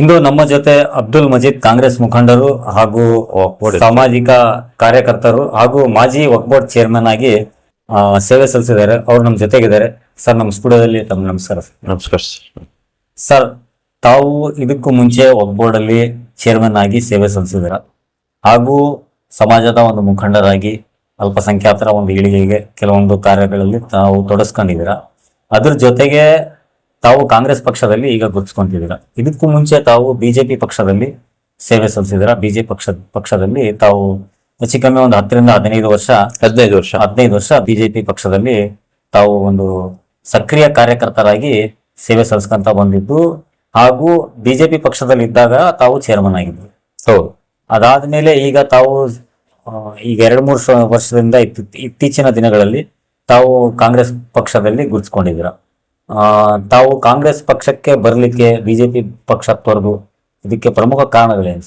ಇಂದು ನಮ್ಮ ಜೊತೆ ಅಬ್ದುಲ್ ಮಜೀದ್ ಕಾಂಗ್ರೆಸ್ ಮುಖಂಡರು ಹಾಗೂ ಸಾಮಾಜಿಕ ಕಾರ್ಯಕರ್ತರು ಹಾಗೂ ಮಾಜಿ ವಕ್ಫ್ ಬೋರ್ಡ್ ಚೇರ್ಮನ್ ಆಗಿ ಸೇವೆ ಸಲ್ಲಿಸಿದ್ದಾರೆ. ಅವರು ನಮ್ಮ ಜೊತೆಗಿದ್ದಾರೆ. ಸರ್, ನಮ್ಮ ಸ್ಟುಡಿಯೋದಲ್ಲಿ ತಮ್ಮ ನಮಸ್ಕಾರ. ನಮಸ್ಕಾರ ಸರ್, ತಾವು ಇದಕ್ಕೂ ಮುಂಚೆ ವಕ್ಫ್ ಬೋರ್ಡ್ ಅಲ್ಲಿ ಚೇರ್ಮನ್ ಆಗಿ ಸೇವೆ ಸಲ್ಲಿಸಿದ್ದೀರ ಹಾಗೂ ಸಮಾಜದ ಒಂದು ಮುಖಂಡರಾಗಿ ಅಲ್ಪಸಂಖ್ಯಾತರ ಒಂದು ಏಳಿಗೆಗೆ ಕೆಲವೊಂದು ಕಾರ್ಯಗಳಲ್ಲಿ ತಾವು ತೊಡಸ್ಕೊಂಡಿದ್ದೀರಾ. ಅದ್ರ ಜೊತೆಗೆ ತಾವು ಕಾಂಗ್ರೆಸ್ ಪಕ್ಷದಲ್ಲಿ ಈಗ ಗುರುತಿಸ್ಕೊಂತಿದ್ದೀರಾ. ಇದಕ್ಕೂ ಮುಂಚೆ ತಾವು ಬಿಜೆಪಿ ಪಕ್ಷದಲ್ಲಿ ಸೇವೆ ಸಲ್ಲಿಸಿದ್ದೀರಾ. ಬಿಜೆಪಿ ಪಕ್ಷದಲ್ಲಿ ತಾವು ಹೆಚ್ಚು ಕಮ್ಮಿ ಒಂದು 10 ರಿಂದ 15 ವರ್ಷ ಬಿಜೆಪಿ ಪಕ್ಷದಲ್ಲಿ ತಾವು ಒಂದು ಸಕ್ರಿಯ ಕಾರ್ಯಕರ್ತರಾಗಿ ಸೇವೆ ಸಲ್ಲಿಸ್ಕೊಂತ ಬಂದಿದ್ದು ಹಾಗೂ ಬಿಜೆಪಿ ಪಕ್ಷದಲ್ಲಿ ಇದ್ದಾಗ ತಾವು ಚೇರ್ಮನ್ ಆಗಿದ್ರು. ಹೌದು. ಅದಾದ್ಮೇಲೆ ಈಗ ತಾವು ಈಗ 2-3 ವರ್ಷದಿಂದ ಇತ್ತೀಚಿನ ದಿನಗಳಲ್ಲಿ ತಾವು ಕಾಂಗ್ರೆಸ್ ಪಕ್ಷದಲ್ಲಿ ಗುರುತಿಸ್ಕೊಂಡಿದ್ದೀರಾ. ತಾವು ಕಾಂಗ್ರೆಸ್ ಪಕ್ಷಕ್ಕೆ ಬರಲಿಕ್ಕೆ ಬಿಜೆಪಿ ಪಕ್ಷ ತೊರೆದು ಇದಕ್ಕೆ ಪ್ರಮುಖ ಕಾರಣಗಳೇನು?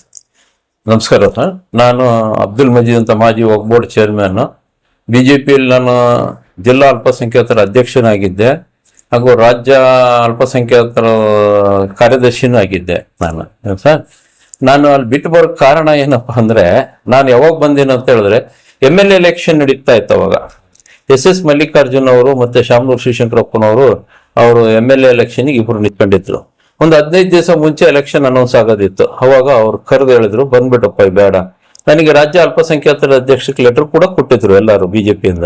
ನಮಸ್ಕಾರ ಸರ್, ನಾನು ಅಬ್ದುಲ್ ಮಜೀದ್ ಅಂತ ಮಾಜಿ ವಕ್ಫ್ ಬೋರ್ಡ್ ಚೇರ್ಮನ್. ಬಿಜೆಪಿಯಲ್ಲಿ ನಾನು ಜಿಲ್ಲಾ ಅಲ್ಪಸಂಖ್ಯಾತರ ಅಧ್ಯಕ್ಷನಾಗಿದ್ದೆ ಹಾಗೂ ರಾಜ್ಯ ಅಲ್ಪಸಂಖ್ಯಾತರ ಕಾರ್ಯದರ್ಶಿನೂ ಆಗಿದ್ದೆ ನಾನು ಅಲ್ಲಿ ಬಿಟ್ಟು ಬರೋಕ್ಕೆ ಕಾರಣ ಏನಪ್ಪಾ ಅಂದ್ರೆ, ನಾನು ಯಾವಾಗ ಬಂದೇನು ಅಂತ ಹೇಳಿದ್ರೆ MLA ಎಲೆಕ್ಷನ್ ನಡೀತಾ ಇತ್ತು. ಅವಾಗ SS ಮಲ್ಲಿಕಾರ್ಜುನ್ ಅವರು ಮತ್ತೆ ಶಾಮನೂರು ಶಿವಶಂಕರಪ್ಪನವರು ಅವರು MLA ಎಲೆಕ್ಷನ್ಗೆ ಇಬ್ರು ನಿಂತ್ಕೊಂಡಿದ್ರು. ಒಂದು 15 ದಿವಸ ಮುಂಚೆ ಎಲೆಕ್ಷನ್ ಅನೌನ್ಸ್ ಆಗೋದಿತ್ತು. ಅವಾಗ ಅವ್ರು ಕರೆದು ಹೇಳಿದ್ರು, ಬಂದ್ಬಿಟ್ಟಪ್ಪ ಬೇಡ. ನನಗೆ ರಾಜ್ಯ ಅಲ್ಪಸಂಖ್ಯಾತರ ಅಧ್ಯಕ್ಷಕ್ಕೆ ಲೆಟರ್ ಕೂಡ ಕೊಟ್ಟಿದ್ರು ಎಲ್ಲರೂ ಬಿಜೆಪಿಯಿಂದ.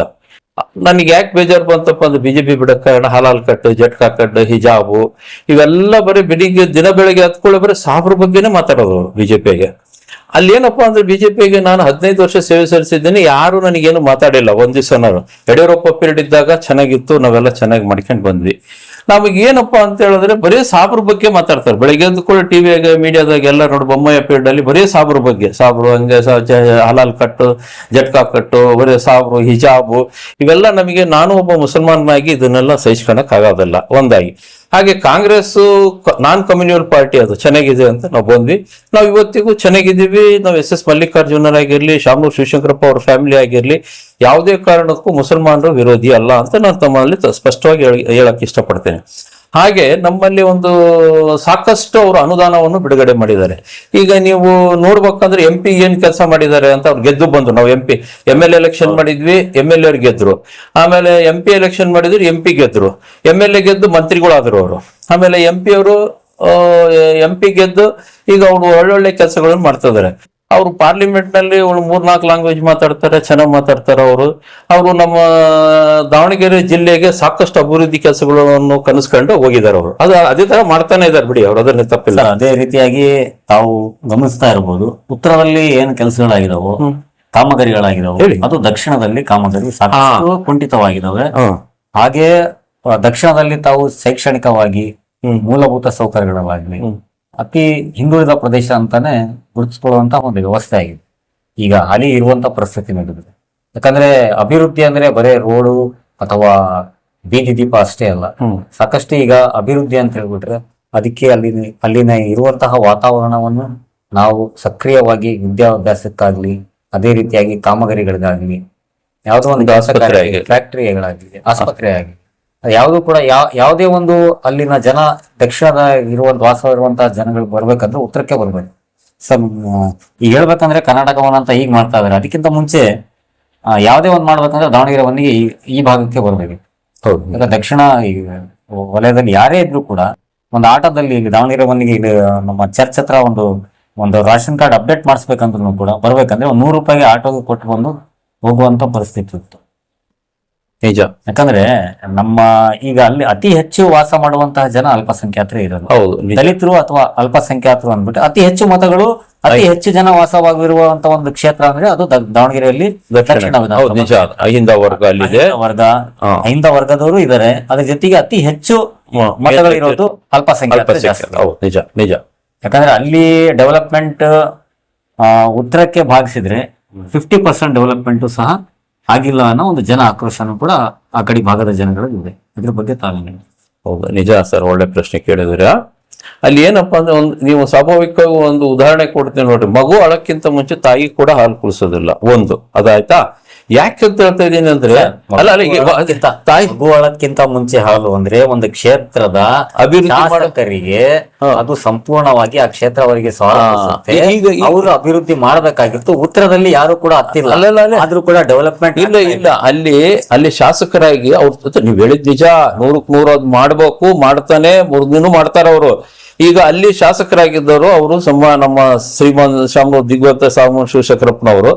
ನನಗೆ ಯಾಕೆ ಬೇಜಾರು ಬಂತಪ್ಪ ಅಂದ್ರೆ, ಬಿಜೆಪಿ ಬಿಡಕ್ ಕಾರಣ ಹಲಾಲ್ ಕಟ್ಟು, ಜಟ್ಕಾ ಕಟ್ಟು, ಹಿಜಾಬು ಇವೆಲ್ಲ ಬರೀ ದಿನ ಬೆಳಗ್ಗೆ ಹತ್ಕೊಳ್ಳೋ ಬರೀ ಸಾಬ್ರ ಬಗ್ಗೆನೇ ಮಾತಾಡೋದು ಬಿಜೆಪಿಗೆ. ಅಲ್ಲಿ ಏನಪ್ಪಾ ಅಂದ್ರೆ, ಬಿಜೆಪಿಗೆ ನಾನು 15 ವರ್ಷ ಸೇವೆ ಸಲ್ಲಿಸಿದ್ದೀನಿ, ಯಾರು ನನಗೇನು ಮಾತಾಡಿಲ್ಲ ಒಂದ್ ದಿವಸ. ನಾನು ಯಡಿಯೂರಪ್ಪ ಪೀರಿಯಡ್ ಇದ್ದಾಗ ಚೆನ್ನಾಗಿತ್ತು, ನಾವೆಲ್ಲ ಚೆನ್ನಾಗಿ ಮಾಡ್ಕೊಂಡು ಬಂದ್ವಿ. ನಮಗೆ ಏನಪ್ಪಾ ಅಂತ ಹೇಳಿದ್ರೆ ಬರೀ ಸಾಬ್ರ ಬಗ್ಗೆ ಮಾತಾಡ್ತಾರೆ. ಬೆಳಗ್ಗೆ ಎದ್ದು ಕೂಡ ಟಿವಿಯಾಗ ಮೀಡಿಯಾದಾಗ ಎಲ್ಲ ನೋಡಿ, ಬೊಮ್ಮಯ್ಯ ಪೀರಿಯಡ್ ಅಲ್ಲಿ ಬರೀ ಸಾಬ್ರ ಬಗ್ಗೆ, ಸಾಬ್ರು ಹಂಗೆ ಹಲಾಲ್ ಕಟ್ಟು, ಜಟ್ಕಾ ಕಟ್ಟು, ಬರೀ ಸಾಬ್ರು, ಹಿಜಾಬು ಇವೆಲ್ಲ ನಮಗೆ, ನಾನು ಒಬ್ಬ ಮುಸಲ್ಮಾನಾಗಿ ಇದನ್ನೆಲ್ಲ ಸಹಿಸ್ಕೊಳಕ್ ಆಗೋದಿಲ್ಲ ಒಂದಾಗಿ. ಹಾಗೆ ಕಾಂಗ್ರೆಸ್ ನಾನ್ ಕಮ್ಯುನಲ್ ಪಾರ್ಟಿ, ಅದು ಚೆನ್ನಾಗಿದೆ ಅಂತ ನಾವು ಬಂದ್ವಿ. ನಾವು ಇವತ್ತಿಗೂ ಚೆನ್ನಾಗಿದ್ದೀವಿ. ನಾವು SS ಮಲ್ಲಿಕಾರ್ಜುನರಾಗಿರ್ಲಿ, ಶಾಮನೂರು ಶಿವಶಂಕರಪ್ಪ ಅವ್ರ ಫ್ಯಾಮಿಲಿ ಆಗಿರ್ಲಿ, ಯಾವುದೇ ಕಾರಣಕ್ಕೂ ಮುಸಲ್ಮಾನರು ವಿರೋಧಿ ಅಲ್ಲ ಅಂತ ನಾನು ತಮ್ಮಲ್ಲಿ ಸ್ಪಷ್ಟವಾಗಿ ಹೇಳಕ್ ಇಷ್ಟಪಡ್ತೇನೆ. ಹಾಗೆ ನಮ್ಮಲ್ಲಿ ಒಂದು ಸಾಕಷ್ಟು ಅವರು ಅನುದಾನವನ್ನು ಬಿಡುಗಡೆ ಮಾಡಿದ್ದಾರೆ. ಈಗ ನೀವು ನೋಡ್ಬೇಕಂದ್ರೆ MP ಏನ್ ಕೆಲಸ ಮಾಡಿದ್ದಾರೆ ಅಂತ, ಅವ್ರು ಗೆದ್ದು ಬಂದ್ರು. ನಾವು MLA ಎಲೆಕ್ಷನ್ ಮಾಡಿದ್ವಿ, MLA ಅವ್ರು ಗೆದ್ರು. ಆಮೇಲೆ MP ಎಲೆಕ್ಷನ್ ಮಾಡಿದ್ರು, MP ಗೆದ್ರು. MLA ಗೆದ್ದು ಮಂತ್ರಿಗಳಾದ್ರು ಅವರು. ಆಮೇಲೆ MP ಗೆದ್ದು ಈಗ ಅವರು ಒಳ್ಳೊಳ್ಳೆ ಕೆಲಸಗಳನ್ನು ಮಾಡ್ತಾ ಇದಾರೆ. ಅವರು ಪಾರ್ಲಿಮೆಂಟ್ ನಲ್ಲಿ 3-4 ಲ್ಯಾಂಗ್ವೇಜ್ ಮಾತಾಡ್ತಾರೆ, ಚೆನ್ನಾಗಿ ಮಾತಾಡ್ತಾರೆ. ಅವರು ನಮ್ಮ ದಾವಣಗೆರೆ ಜಿಲ್ಲೆಗೆ ಸಾಕಷ್ಟು ಅಭಿವೃದ್ಧಿ ಕೆಲಸಗಳನ್ನು ಕನಸ್ಕೊಂಡು ಹೋಗಿದ್ದಾರೆ. ಅವರು ಅದೇ ತರ ಮಾಡ್ತಾನೆ ಇದ್ದಾರೆ ಬಿಡಿ, ಅವ್ರು ಅದನ್ನ ತಪ್ಪಿಲ್ಲ. ಅದೇ ರೀತಿಯಾಗಿ ತಾವು ಗಮನಿಸ್ತಾ ಇರಬಹುದು, ಉತ್ತರದಲ್ಲಿ ಏನ್ ಕೆಲಸಗಳಾಗಿದಾವೋ, ಕಾಮಗಾರಿಗಳಾಗಿದಾವೆ, ಅದು ದಕ್ಷಿಣದಲ್ಲಿ ಕಾಮಗಾರಿ ಸಾಕಷ್ಟು ಕುಂಠಿತವಾಗಿದ್ದಾವೆ. ಹಾಗೆ ದಕ್ಷಿಣದಲ್ಲಿ ತಾವು ಶೈಕ್ಷಣಿಕವಾಗಿ ಮೂಲಭೂತ ಸೌಕರ್ಯಗಳಾಗ್ಲಿ ಅತಿ ಹಿಂದುಳಿದ ಪ್ರದೇಶ ಅಂತಾನೆ ಗುರುತಿಸ್ಕೊಳ್ಳುವಂತ ಒಂದು ವ್ಯವಸ್ಥೆ ಆಗಿದೆ ಈಗ ಹಾಲಿ ಇರುವಂತ ಪರಿಸ್ಥಿತಿ ನಡೆದಿದೆ. ಯಾಕಂದ್ರೆ ಅಭಿವೃದ್ಧಿ ಅಂದ್ರೆ ಬರೇ ರೋಡು ಅಥವಾ ಬೀದಿ ದೀಪ ಅಷ್ಟೇ ಅಲ್ಲ. ಸಾಕಷ್ಟು ಈಗ ಅಭಿವೃದ್ಧಿ ಅಂತ ಹೇಳ್ಬಿಟ್ರೆ ಅದಕ್ಕೆ ಅಲ್ಲಿನ ಇರುವಂತಹ ವಾತಾವರಣವನ್ನು ನಾವು ಸಕ್ರಿಯವಾಗಿ ವಿದ್ಯಾಭ್ಯಾಸಕ್ಕಾಗ್ಲಿ, ಅದೇ ರೀತಿಯಾಗಿ ಕಾಮಗಾರಿಗಳಿಗಾಗ್ಲಿ, ಯಾವುದೋ ಒಂದು ಫ್ಯಾಕ್ಟರಿಗಳಾಗ್ಲಿ, ಆಸ್ಪತ್ರೆ ಆಗ್ಲಿ, ಯಾವುದು ಕೂಡ ಯಾವುದೇ ಒಂದು ಅಲ್ಲಿನ ಜನ, ದಕ್ಷಿಣದ ವಾಸವಿರುವಂತಹ ಜನಗಳು ಬರ್ಬೇಕಂದ್ರೆ ಉತ್ತರಕ್ಕೆ ಬರ್ಬೇಕು. ಈಗ ಹೇಳ್ಬೇಕಂದ್ರೆ ಕರ್ನಾಟಕವನ್ನ ಅಂತ ಈಗ ಮಾಡ್ತಾ ಇದಾರೆ. ಅದಕ್ಕಿಂತ ಮುಂಚೆ ಯಾವುದೇ ಒಂದು ಮಾಡ್ಬೇಕಂದ್ರೆ ದಾವಣಗೆರೆ ಒಂದಿಗೆ ಈ ಭಾಗಕ್ಕೆ ಬರ್ಬೇಕು. ಹೌದು. ಈಗ ದಕ್ಷಿಣ ವಲಯದಲ್ಲಿ ಯಾರೇ ಇದ್ರು ಕೂಡ ಒಂದು ಆಟೋದಲ್ಲಿ ದಾವಣಗೆರೆ ಒಂದಿಗೆ ನಮ್ಮ ಚರ್ಚ್ ಹತ್ರ ಒಂದು ರೇಷನ್ ಕಾರ್ಡ್ ಅಪ್ಡೇಟ್ ಮಾಡಿಸ್ಬೇಕಂದ್ರೂ ಕೂಡ ಬರ್ಬೇಕಂದ್ರೆ 100 ರೂಪಾಯಿಗೆ ಆಟೋಗೆ ಕೊಟ್ಟು ಬಂದು ಹೋಗುವಂತ ಪರಿಸ್ಥಿತಿ ಇತ್ತು. ನಿಜ. ಯಾಕಂದ್ರೆ ನಮ್ಮ ಈಗ ಅಲ್ಲಿ ಅತಿ ಹೆಚ್ಚು ವಾಸ ಮಾಡುವಂತಹ ಜನ ಅಲ್ಪಸಂಖ್ಯಾತರೇ ಇರೋದು. ದಲಿತರು ಅಥವಾ ಅಲ್ಪಸಂಖ್ಯಾತರು ಅಂದ್ಬಿಟ್ಟು ಅತಿ ಹೆಚ್ಚು ಮತಗಳು, ಅತಿ ಹೆಚ್ಚು ಜನ ವಾಸವಾಗಿರುವಂತ ಒಂದು ಕ್ಷೇತ್ರ ಅಂದ್ರೆ ಅದು ದಾವಣಗೆರೆಯಲ್ಲಿ ಅಹಿಂದ ವರ್ಗದವರು ಇದ್ದಾರೆ. ಅದ್ರ ಜೊತೆಗೆ ಅತಿ ಹೆಚ್ಚು ಮತಗಳಿರೋದು ಅಲ್ಪಸಂಖ್ಯಾತರು. ನಿಜ. ಯಾಕಂದ್ರೆ ಅಲ್ಲಿ ಡೆವಲಪ್ಮೆಂಟ್ ಉತ್ತರಕ್ಕೆ ಭಾಗಿಸಿದ್ರೆ 50% ಡೆವಲಪ್ಮೆಂಟ್ ಸಹ ಆಗಿಲ್ಲ ಅನ್ನೋ ಒಂದು ಜನ ಆಕ್ರೋಶನೂ ಕೂಡ ಆ ಕಡೆ ಭಾಗದ ಜನಗಳಿಗೆ ಇದೆ. ಇದ್ರ ಬಗ್ಗೆ ತಾವೇನು? ಹೌದು, ನಿಜ ಸರ್, ಒಳ್ಳೆ ಪ್ರಶ್ನೆ ಕೇಳಿದ್ರ. ಅಲ್ಲಿ ಏನಪ್ಪಾ ಅಂದ್ರೆ, ನೀವು ಸ್ವಾಭಾವಿಕವಾಗಿ ಒಂದು ಉದಾಹರಣೆ ಕೊಡ್ತೀನಿ ನೋಡ್ರಿ. ಮಗು ಅಳಕ್ಕಿಂತ ಮುಂಚೆ ತಾಯಿ ಕೂಡ ಹಾಲು ಕುಡಿಸೋದಿಲ್ಲ, ಒಂದು ಅದಾಯ್ತಾ. ಯಾಕೆ ಅಂತ ಹೇಳ್ತಾ ಇದ್ದೀನಿ ಅಂದ್ರೆ ತಾಯಿ ಮಗುವಳಕ್ಕಿಂತ ಮುಂಚೆ ಹಾಲು ಅಂದ್ರೆ ಒಂದು ಕ್ಷೇತ್ರದ ಅಭಿವೃದ್ಧಿ ಶಾಸಕರಿಗೆ ಅದು ಸಂಪೂರ್ಣವಾಗಿ ಆ ಕ್ಷೇತ್ರ ಅವರಿಗೆ ಅವರು ಅಭಿವೃದ್ಧಿ ಮಾಡಬೇಕಾಗಿತ್ತು. ಉತ್ತರದಲ್ಲಿ ಯಾರು ಕೂಡ ಹತ್ತಿಲ್ಲ, ಆದ್ರೂ ಕೂಡ ಡೆವಲಪ್ಮೆಂಟ್ ಇಲ್ಲ. ಅಲ್ಲಿ ಶಾಸಕರಾಗಿ ಅವ್ರ ನೀವ್ ಹೇಳಿದ್ ನಿಜ, 100% ಅದ್ ಮಾಡ್ಬೇಕು, ಮಾಡ್ತಾನೆ ಮುಂದಿನೂ ಮಾಡ್ತಾರ ಅವರು. ಈಗ ಅಲ್ಲಿ ಶಾಸಕರಾಗಿದ್ದವರು ಅವರು ನಮ್ಮ ಶ್ರೀಮಾನ್ ಶಾಮರಾವ್ ದಿಗ್ವರ್ತ ಸಾಮೂನ್ ಶಿವಶಂಕರಪ್ಪನವರು,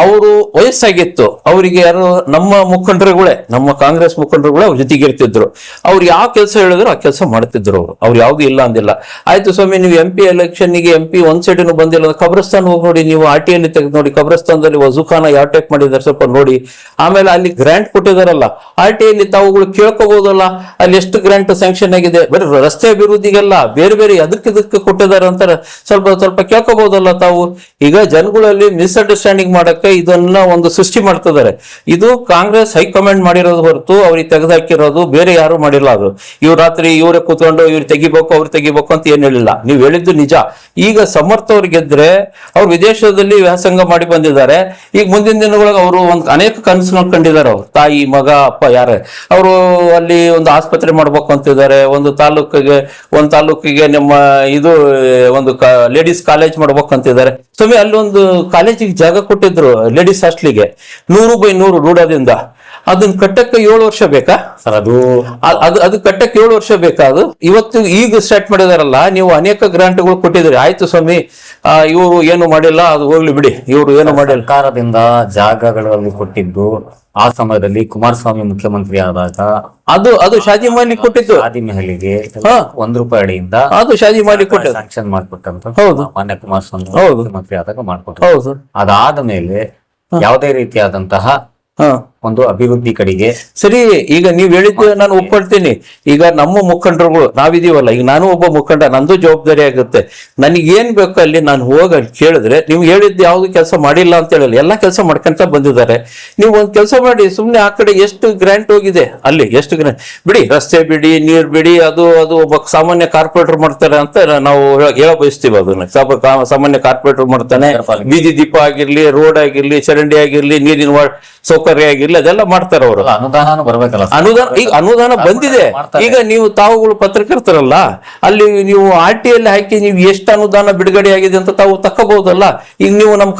ಅವರು ವಯಸ್ಸಾಗಿತ್ತು ಅವರಿಗೆ. ಯಾರು ನಮ್ಮ ಮುಖಂಡರುಗಳೇ, ನಮ್ಮ ಕಾಂಗ್ರೆಸ್ ಮುಖಂಡರುಗಳೇ ಅವ್ರ ಜೊತೆಗೆ ಇರ್ತಿದ್ರು. ಅವ್ರು ಯಾವ ಕೆಲಸ ಹೇಳಿದ್ರು ಆ ಕೆಲಸ ಮಾಡ್ತಿದ್ರು ಅವ್ರು ಯಾವ್ದು ಇಲ್ಲ ಅಂದಿಲ್ಲ. ಆಯ್ತು ಸ್ವಾಮಿ, ನೀವು MP ಎಲೆಕ್ಷನ್ಗೆ MP ಒಂದ್ ಸೈಡಿನೂ ಬಂದಿಲ್ಲ, ಕಬ್ರಸ್ತಾನ್ ಹೋಗಿ ನೋಡಿ, ನೀವು RTI ತೆಗೆದು ನೋಡಿ, ಕಬ್ರಸ್ತಾನದಲ್ಲಿ ವಜೂಖಾನ ಯಾವ ಟೈಪ್ ಮಾಡಿದಾರೆ ಸ್ವಲ್ಪ ನೋಡಿ. ಆಮೇಲೆ ಅಲ್ಲಿ ಗ್ರಾಂಟ್ ಕೊಟ್ಟಿದಾರಲ್ಲ, RTI ತಾವುಗಳು ಕೇಳ್ಕೋಬಹುದಲ್ಲ, ಅಲ್ಲಿ ಎಷ್ಟು ಗ್ರಾಂಟ್ ಸ್ಯಾಂಕ್ಷನ್ ಆಗಿದೆ, ಬರೀ ರಸ್ತೆ ಅಭಿವೃದ್ಧಿಗೆಲ್ಲ ಬೇರೆ ಬೇರೆ ಅದಕ್ಕೆ ಕೊಟ್ಟಿದ್ದಾರೆ ಅಂತಾರೆ, ಸ್ವಲ್ಪ ಕೇಳ್ಕೋಬಹುದಲ್ಲ ತಾವು. ಈಗ ಜನಗಳಲ್ಲಿ ಮಿಸ್ಅಂಡರ್ಸ್ಟ್ಯಾಂಡಿಂಗ್ ಮಾಡಕ್ಕೆ ಇದನ್ನ ಒಂದು ಸೃಷ್ಟಿ ಮಾಡ್ತಿದ್ದಾರೆ. ಇದು ಕಾಂಗ್ರೆಸ್ ಹೈಕಮಾಂಡ್ ಮಾಡಿರೋದು ಹೊರತು ಅವ್ರಿಗೆ ತೆಗೆದಾಕಿರೋದು ಬೇರೆ ಯಾರು ಮಾಡಿಲ್ಲ. ಅದು ಇವ್ರ ರಾತ್ರಿ ಇವರೇ ಕೂತ್ಕೊಂಡು ಇವ್ರು ತೆಗಿಬೇಕು ಅವ್ರು ತೆಗಿಬೇಕು ಅಂತ ಏನ್ ಹೇಳಿಲ್ಲ. ನೀವು ಹೇಳಿದ್ದು ನಿಜ. ಈಗ ಸಮರ್ಥ ಅವ್ರು ಗೆದ್ರೆ ಅವ್ರು ವಿದೇಶದಲ್ಲಿ ವ್ಯಾಸಂಗ ಮಾಡಿ ಬಂದಿದ್ದಾರೆ. ಈಗ ಮುಂದಿನ ದಿನಗಳಿಗೆ ಅವರು ಅನೇಕ ಕನಸುಗಳು ಕಂಡಿದ್ದಾರೆ. ಅವ್ರು ತಾಯಿ ಮಗ ಅಪ್ಪ ಯಾರೇ ಅವರು ಅಲ್ಲಿ ಒಂದು ಆಸ್ಪತ್ರೆ ಮಾಡ್ಬೇಕು ಅಂತಿದ್ದಾರೆ, ಒಂದು ತಾಲೂಕಿಗೆ ನಮ್ಮ ಇದು ಒಂದು ಲೇಡೀಸ್ ಕಾಲೇಜ್ ಮಾಡ್ಬೇಕು ಅಂತಿದ್ದಾರೆ. ಸ್ವಾಮಿ ಅಲ್ಲಿ ಒಂದು ಕಾಲೇಜಿಗೆ ಜಾಗ ಕೊಟ್ಟಿದ್ರು ಲೇಡೀಸ್ ಹಾಸ್ಟೆಲ್ಗೆ 100/100 ರೂಢದಿಂದ. ಅದನ್ನ ಕಟ್ಟಕ್ಕೆ 7 ವರ್ಷ ಬೇಕಾ ಸರ್? ಅದು ಕಟ್ಟಕ್ಕೆ 7 ವರ್ಷ ಬೇಕಾ? ಅದು ಇವತ್ತು ಈಗ ಸ್ಟಾರ್ಟ್ ಮಾಡಿದಾರಲ್ಲ, ನೀವು ಅನೇಕ ಗ್ರಾಂಟ್ಗಳು ಕೊಟ್ಟಿದ್ದೀರಿ. ಆಯ್ತು ಸ್ವಾಮಿ, ಇವರು ಏನು ಮಾಡಿಲ್ಲ, ಅದು ಹೋಗ್ಲಿ ಬಿಡಿ, ಇವರು ಏನು ಮಾಡಿಲ್ಲ. ಸರ್ಕಾರದಿಂದ ಜಾಗಗಳಲ್ಲಿ ಕೊಟ್ಟಿದ್ದು ಆ ಸಮಯದಲ್ಲಿ ಕುಮಾರಸ್ವಾಮಿ ಮುಖ್ಯಮಂತ್ರಿ ಆದಾಗ ಅದು ಶಾದಿ ಮಾಡಿ ಕೊಟ್ಟಿದ್ದು. ಶಾದಿ ಮಹಲಿಗೆ ₹1 ಅಡಿಯಿಂದ ಅದು ಶಾದಿ ಮಾಡಿ ಕೊಟ್ಟು ಸ್ಯಾಂಕ್ಷನ್ ಮಾಡ್ಕೊಟ್ಟಂತ ಹೌದು, ಮಾನ್ಯ ಕುಮಾರಸ್ವಾಮಿ ಮುಖ್ಯಮಂತ್ರಿ ಆದಾಗ ಮಾಡ್ಕೊಟ್ರು. ಹೌದು. ಅದಾದ ಮೇಲೆ ಯಾವುದೇ ರೀತಿಯಾದಂತಹ ಒಂದು ಅಭಿವೃದ್ಧಿ ಕಡೆಗೆ ಸರಿ. ಈಗ ನೀವ್ ಹೇಳಿದ್ದು ನಾನು ಒಪ್ಕೊಳ್ತೀನಿ. ಈಗ ನಮ್ಮ ಮುಖಂಡರುಗಳು ನಾವಿದೀವಲ್ಲ, ಈಗ ನಾನು ಒಬ್ಬ ಮುಖಂಡ, ನಂದು ಜವಾಬ್ದಾರಿ ಆಗುತ್ತೆ. ನನಗೇನ್ ಬೇಕು ಅಲ್ಲಿ ನಾನು ಹೋಗಿ ಕೇಳಿದ್ರೆ, ನೀವು ಹೇಳಿದ್ದು ಯಾವ್ದು ಕೆಲಸ ಮಾಡಿಲ್ಲ ಅಂತ ಹೇಳಿಲ್ಲ, ಎಲ್ಲಾ ಕೆಲಸ ಮಾಡ್ಕೊಂತ ಬಂದಿದ್ದಾರೆ. ನೀವು ಒಂದ್ ಕೆಲಸ ಮಾಡಿ, ಸುಮ್ನೆ ಆ ಕಡೆ ಎಷ್ಟು ಗ್ರಾಂಟ್ ಹೋಗಿದೆ, ಅಲ್ಲಿ ಎಷ್ಟು ಗ್ರಾಂಟ್ ಬಿಡಿ, ರಸ್ತೆ ಬಿಡಿ, ನೀರ್ ಬಿಡಿ, ಅದು ಒಬ್ಬ ಸಾಮಾನ್ಯ ಕಾರ್ಪೊರೇಟರ್ ಮಾಡ್ತಾರೆ ಅಂತ ನಾವು ಹೇಳ ಬಯಸ್ತೀವಿ. ಅದನ್ನ ಸಾಮಾನ್ಯ ಕಾರ್ಪೊರೇಟರ್ ಮಾಡ್ತಾನೆ. ಬೀದಿ ದೀಪ ಆಗಿರ್ಲಿ, ರೋಡ್ ಆಗಿರ್ಲಿ, ಚರಂಡಿ ಆಗಿರ್ಲಿ, ನೀರಿನ ಸೌಕರ್ಯ ಆಗಿರ್ಲಿ, ಅದೆಲ್ಲ ಮಾಡ್ತಾರೆ ಅವರು. ಅನುದಾನ ಬರ್ಬೇಕಲ್ಲ, ಈಗ ಅನುದಾನ ಬಂದಿದೆ. ಈಗ ನೀವು ತಾವುಗಳು ಪತ್ರಕರ್ತರಲ್ಲ, ಅಲ್ಲಿ ನೀವು RTI ಹಾಕಿ ನೀವು ಎಷ್ಟು ಅನುದಾನ ಬಿಡುಗಡೆ ಆಗಿದೆ ಅಂತ ತಾವು ತಕ್ಕಬಹುದಲ್ಲ. ಈಗ ನೀವು ನಮ್ಮ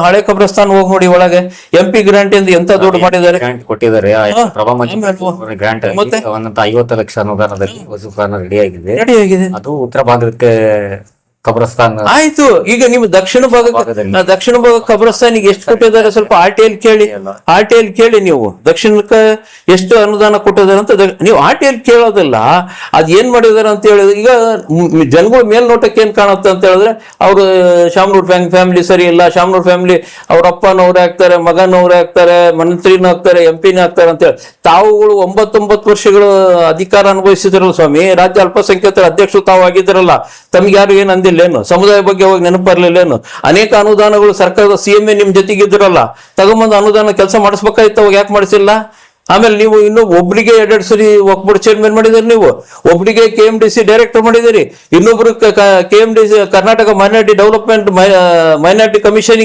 ಹಳೆ ಕಬ್ರಸ್ತಾನ್ ಹೋಗಿ ನೋಡಿ, ಒಳಗೆ MP ಗ್ರಾಂಟ್ ಇಂದ ಎಂತ ದೊಡ್ಡ ಮಾಡಿದ್ದಾರೆ, ಕೊಟ್ಟಿದ್ದಾರೆ. ಗ್ರಾಂಟ್ 50 ಲಕ್ಷ ಅನುದಾನದಲ್ಲಿ ವಜೂಖಾನ ರೆಡಿ ಆಗಿದೆ. ಅದು ಉತ್ತರ ಭಾಗಕ್ಕೆ ಕಬ್ರಸ್ತಾನ್ ಆಯ್ತು. ಈಗ ನೀವು ದಕ್ಷಿಣ ಭಾಗ ಕಬ್ರಸ್ತಾನಿಗೆ ಎಷ್ಟು ಕೊಟ್ಟಿದ್ದಾರೆ ಸ್ವಲ್ಪ RTI ಕೇಳಿ. ನೀವು ದಕ್ಷಿಣಕ್ಕೆ ಎಷ್ಟು ಅನುದಾನ ಕೊಟ್ಟಿದ್ದಾರೆ ಅಂತ ನೀವು RTI ಕೇಳೋದಿಲ್ಲ. ಅದ್ ಏನ್ ಮಾಡಿದಾರೆ ಅಂತ ಹೇಳಿದ್ರೆ, ಈಗ ಜನಗಳ ಮೇಲ್ನೋಟಕ್ಕೆ ಏನ್ ಕಾಣುತ್ತೆ ಅಂತ ಹೇಳಿದ್ರೆ, ಅವ್ರು ಶಾಮನೂರ್ ಫ್ಯಾಮಿಲಿ ಸರಿ ಇಲ್ಲ, ಶಾಮನೂರ್ ಫ್ಯಾಮಿಲಿ ಅವ್ರ ಅಪ್ಪನವ್ರೆ ಆಗ್ತಾರೆ, ಮಗನವ್ರೆ ಆಗ್ತಾರೆ, ಮಂತ್ರಿನೂ ಆಗ್ತಾರೆ, MP ಆಗ್ತಾರೆ ಅಂತ ಹೇಳಿ. ತಾವುಗಳು 9 ವರ್ಷಗಳು ಅಧಿಕಾರ ಅನುಭವಿಸಿದ್ರಲ್ಲ ಸ್ವಾಮಿ, ರಾಜ್ಯ ಅಲ್ಪಸಂಖ್ಯಾತರ ಅಧ್ಯಕ್ಷರು ತಾವು ಆಗಿದ್ರಲ್ಲ, ತಮ್ಗೆ ಯಾರು ಏನ್ ಅಂದಿಲ್ಲ ಏನು? ಸಮುದಾಯ ಬಗ್ಗೆ ಹೋಗಿ ನೆನಪು ಬರ್ಲಿಲ್ಲ ಏನು? ಅನೇಕ ಅನುದಾನಗಳು ಸರ್ಕಾರದ CM ನಿಮ್ ಜೊತೆಗಿದ್ರಲ್ಲ, ತಗೊಂಬಂದು ಅನುದಾನ ಕೆಲಸ ಮಾಡಿಸ್ಬೇಕಾಯ್ತು, ಅವಾಗ ಯಾಕೆ ಮಾಡಿಸಿಲ್ಲ? ಆಮೇಲೆ ನೀವು ಇನ್ನು ಒಬ್ರಿಗೆ 2 ಸರಿ ವಕ್ಫ್ ಬೋರ್ಡ್ ಚೇರ್ಮನ್ ಮಾಡಿದಿರಿ, ನೀವು ಒಬ್ರಿಗೆ KMDC ಡೈರೆಕ್ಟರ್ ಮಾಡಿದಿರಿ, ಇನ್ನೊಬ್ರು KMDC Karnataka minority development minority commission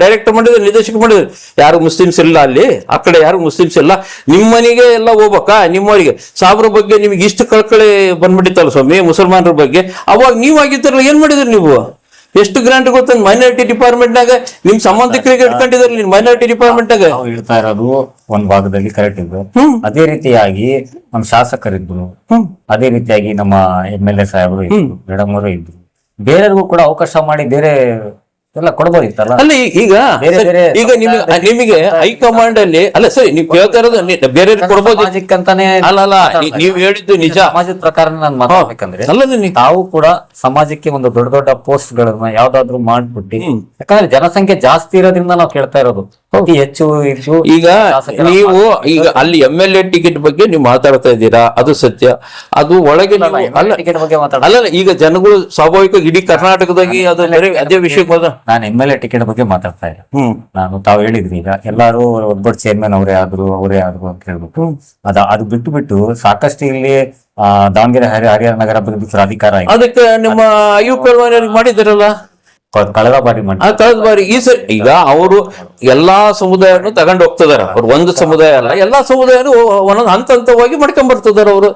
director ಮಾಡಿದಿರಿ, ನಿರ್ದೇಶಕ ಮಾಡಿದಿರಿ. ಯಾರು ಮುಸ್ಲಿಮ್ಸ್ ಇಲ್ಲ ಅಲ್ಲಿ, ಆ ಕಡೆ ಯಾರು ಮುಸ್ಲಿಮ್ಸ್ ಇಲ್ಲ. ನಿಮ್ಮನಿಗೆ ಎಲ್ಲ ಹೋಗ್ಬೇಕಾ? ನಿಮ್ಮವರಿಗೆ ಸಾಬ್ರ ಬಗ್ಗೆ ನಿಮ್ಗೆ ಇಷ್ಟು ಕಳ್ಕಳಿ ಬಂದ್ಬಿಟ್ಟಿತ್ತಲ್ಲ ಸ್ವಾಮಿ, ಮುಸಲ್ಮಾನರ ಬಗ್ಗೆ. ಅವಾಗ ನೀವು ಆಗಿದ್ರಲ್ಲ, ಏನ್ ಮಾಡಿದ್ರಿ ನೀವು? ಎಷ್ಟು ಗ್ರಾಂಟ್ ಗೊತ್ತ ಮೈನಾರಿಟಿ ಡಿಪಾರ್ಟ್ಮೆಂಟ್ ನಾಗ ನಿಮ್ ಸಂಬಂಧಿಕರಿಗೆ ಇಟ್ಕೊಂಡಿದ್ದಾರೆ ಮೈನಾರಿಟಿ ಡಿಪಾರ್ಟ್ಮೆಂಟ್ ನಾಗ ಹೇಳ್ತಾ ಇರೋದು ಒಂದ್ ಭಾಗದಲ್ಲಿ ಕರೆಕ್ಟ್ ಇದ್ದು. ಅದೇ ರೀತಿಯಾಗಿ ನಮ್ಮ ಶಾಸಕರಿದ್ರು, ಅದೇ ರೀತಿಯಾಗಿ ನಮ್ಮ MLA ಸಾಹೇಬರು ಇದ್ರು, ಮೇಡಮ್ ಅವರು ಇದ್ರು. ಬೇರೆಯವ್ರಿಗೂ ಕೂಡ ಅವಕಾಶ ಮಾಡಿ ಬೇರೆ ಎಲ್ಲ ಕೊಡ್ಬೋದಿತ್ತಲ್ಲ. ಅಲ್ಲ ಈಗ ನಿಮಗೆ ಹೈಕಮಾಂಡ್ ಅಲ್ಲಿ ಅಲ್ಲ ಸರಿ, ನೀವು ಕೇಳ್ತಾ ಇರೋದು ಬೇರೆ ಕೊಡ್ಬೋದು ಅಂತಾನೆ. ಅಲ್ಲ ನೀವು ಹೇಳಿದ್ದು ನಿಜ. ಸಮಾಜದ ಪ್ರಕಾರ ನಾನು ಮಾತಾಡ್ಬೇಕಂದ್ರೆ, ತಾವು ಕೂಡ ಸಮಾಜಕ್ಕೆ ಒಂದು ದೊಡ್ಡ ಪೋಸ್ಟ್ ಗಳನ್ನ ಯಾವ್ದಾದ್ರು ಮಾಡ್ಬಿಟ್ಟು, ಯಾಕಂದ್ರೆ ಜನಸಂಖ್ಯೆ ಜಾಸ್ತಿ ಇರೋದ್ರಿಂದ ನಾವು ಕೇಳ್ತಾ ಇರೋದು ಅತಿ ಹೆಚ್ಚು. ಈಗ ನೀವು ಈಗ ಅಲ್ಲಿ MLA ಟಿಕೆಟ್ ಬಗ್ಗೆ ನೀವು ಮಾತಾಡ್ತಾ ಇದ್ದೀರಾ, ಅದು ಸತ್ಯ. ಅದು ಒಳಗೆ ಟಿಕೆಟ್ ಬಗ್ಗೆ ಅಲ್ಲ, ಈಗ ಜನಗಳು ಸ್ವಾಭಾವಿಕವಾಗಿ ಇಡೀ ಕರ್ನಾಟಕದಾಗಿ ಅದು ಅದೇ ವಿಷಯಕ್ಕೆ ನಾನು MLA ಟಿಕೆಟ್ ಬಗ್ಗೆ ಮಾತಾಡ್ತಾ ಇಲ್ಲ. ತಾವು ಹೇಳಿದ್ರಿ ಈಗ ಎಲ್ಲಾರು ಒಬ್ಬರು ಚೇರ್ಮನ್ ಅವರೇ ಆದ್ರು ಅಂತ ಹೇಳ್ಬಿಟ್ಟು, ಅದು ಬಿಟ್ಟು ಸಾಕಷ್ಟು ಇಲ್ಲಿ ದಾವಣಗೆರೆ ಹರಿಹರ ನಗರ ಅಭಿವೃದ್ಧಿ ಪ್ರಾಧಿಕಾರ ಅದಕ್ಕೆ ನಿಮ್ಮ IUP ಮಾಡಿದಿರಲ್ಲ. ಕಳೆದ ಬಾರಿ ಮಾಡಿ ಕಳೆದ ಬಾರಿ ಈ ಸರಿ ಈಗ ಅವರು ಎಲ್ಲಾ ಸಮುದಾಯನು ತಗೊಂಡು ಹೋಗ್ತಿದಾರೆ. ಅವ್ರು ಒಂದು ಸಮುದಾಯ ಅಲ್ಲ, ಎಲ್ಲಾ ಸಮುದಾಯನು ಒಂದೊಂದು ಹಂತ ಹಂತವಾಗಿ ಮಾಡ್ಕೊಂಡ್ ಬರ್ತಿದಾರೆ ಅವರು.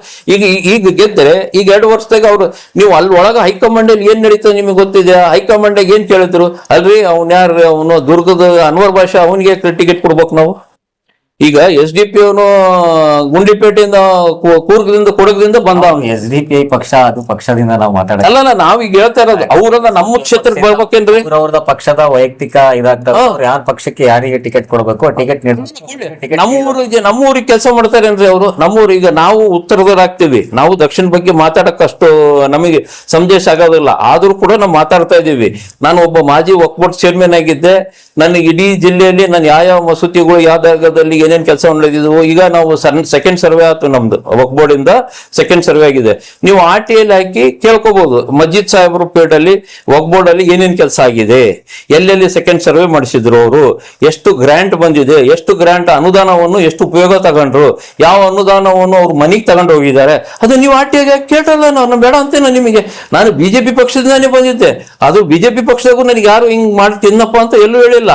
ಈಗ ಗೆದ್ದರೆ ಈಗ 2 ವರ್ಷದಾಗ ಅವ್ರು ನೀವು ಅಲ್ಲಿ ಒಳಗ ಹೈಕಮಾಂಡ್ ಅಲ್ಲಿ ಏನ್ ನಡೀತದೆ ನಿಮಗೆ ಗೊತ್ತಿದೆ. ಹೈಕಮಾಂಡ್ ಏನ್ ಕೇಳಿದ್ರು, ಅಲ್ರಿ ಅವ್ನ ಯಾರು ಅವನು ದುರ್ಗದ ಅನ್ವರ್ ಭಾಷಾ ಅವನಿಗೆ ಟಿಕೆಟ್ ಕೊಡ್ಬೇಕು ನಾವು. ಈಗ SDP ಅವನು ಗುಂಡಿಪೇಟೆಯಿಂದ ಕೂರ್ಗದಿಂದ ಕೊಡಗದಿಂದ ಬಂದ. SDPI ಪಕ್ಷ, ಅದು ಪಕ್ಷದಿಂದ ನಾವು ಮಾತಾಡ ಅಲ್ಲ, ನಾವೀಗ ಹೇಳ್ತಾ ಇರೋದು ಅವ್ರನ್ನ ನಮ್ಮ ಕ್ಷೇತ್ರಕ್ಕೆ ಬರ್ಬೇಕೇನ್ರಿ. ಅವ್ರದ ಪಕ್ಷದ ವೈಯಕ್ತಿಕ ಇದಾಗ್ತದೆ. ಯಾರ ಪಕ್ಷಕ್ಕೆ ಯಾರಿಗೆ ಟಿಕೆಟ್ ಕೊಡಬೇಕು ಟಿಕೆಟ್ ನಮ್ಮೂರಿಗೆ ಕೆಲಸ ಮಾಡ್ತಾರೇನ್ರಿ ಅವರು. ನಮ್ಮೂರಿಗೆ ನಾವು ಉತ್ತರದವರಾಗ್ತೀವಿ, ನಾವು ದಕ್ಷಿಣ ಬಗ್ಗೆ ಮಾತಾಡಕ್ ಅಷ್ಟು ನಮಗೆ ಸಂದೇಶ ಆಗೋದಿಲ್ಲ. ಆದ್ರೂ ಕೂಡ ನಾವು ಮಾತಾಡ್ತಾ ಇದೀವಿ. ನಾನು ಒಬ್ಬ ಮಾಜಿ ವಕ್ಫ್ ಬೋರ್ಡ್ ಚೇರ್ಮನ್ ಆಗಿದ್ದೆ. ನನಗೆ ಇಡೀ ಜಿಲ್ಲೆಯಲ್ಲಿ ನಾನು ಯಾವ ಮಸೂತಿಗಳು ಯಾವ ಜಾಗದಲ್ಲಿ ಏನೇನ್ ಕೆಲಸ ನಡೆದಿದ್ವು. ಈಗ ನಾವು ಸೆಕೆಂಡ್ ಸರ್ವೆ ಆಯ್ತು, ನಮ್ದು ವಕ್ಫ್ ಬೋರ್ಡ್ ಇಂದ ಸೆಕೆಂಡ್ ಸರ್ವೆ ಆಗಿದೆ. ನೀವು RTI ಹಾಕಿ ಕೇಳ್ಕೋಬಹುದು, ಮಸ್ಜಿದ್ ಸಾಹೇಬ್ರ ಪೇಡ್ ಅಲ್ಲಿ ವಕ್ಫ್ ಬೋರ್ಡ್ ಅಲ್ಲಿ ಏನೇನ್ ಕೆಲಸ ಆಗಿದೆ, ಎಲ್ಲೆಲ್ಲಿ ಸೆಕೆಂಡ್ ಸರ್ವೆ ಮಾಡಿಸಿದ್ರು ಅವರು, ಎಷ್ಟು ಗ್ರಾಂಟ್ ಬಂದಿದೆ, ಎಷ್ಟು ಗ್ರಾಂಟ್ ಅನುದಾನವನ್ನು ಎಷ್ಟು ಉಪಯೋಗ ತಗೊಂಡ್ರು, ಯಾವ ಅನುದಾನವನ್ನು ಅವ್ರು ಮನೆಗೆ ತಗೊಂಡು ಹೋಗಿದ್ದಾರೆ, ಅದು ನೀವು RTI ಕೇಳ್ರಲ್ಲ. ನಾನು ಬೇಡ ಅಂತೇನ ನಿಮಗೆ. ನಾನು BJP ಪಕ್ಷದಿಂದಾನೇ ಬಂದಿದ್ದೆ. ಅದು BJP ಪಕ್ಷದಾಗೂ ನನಗೆ ಯಾರು ಹಿಂಗ್ ಮಾಡಿ ತಿನ್ನಪ್ಪ ಅಂತ ಎಲ್ಲೂ ಹೇಳಿಲ್ಲ.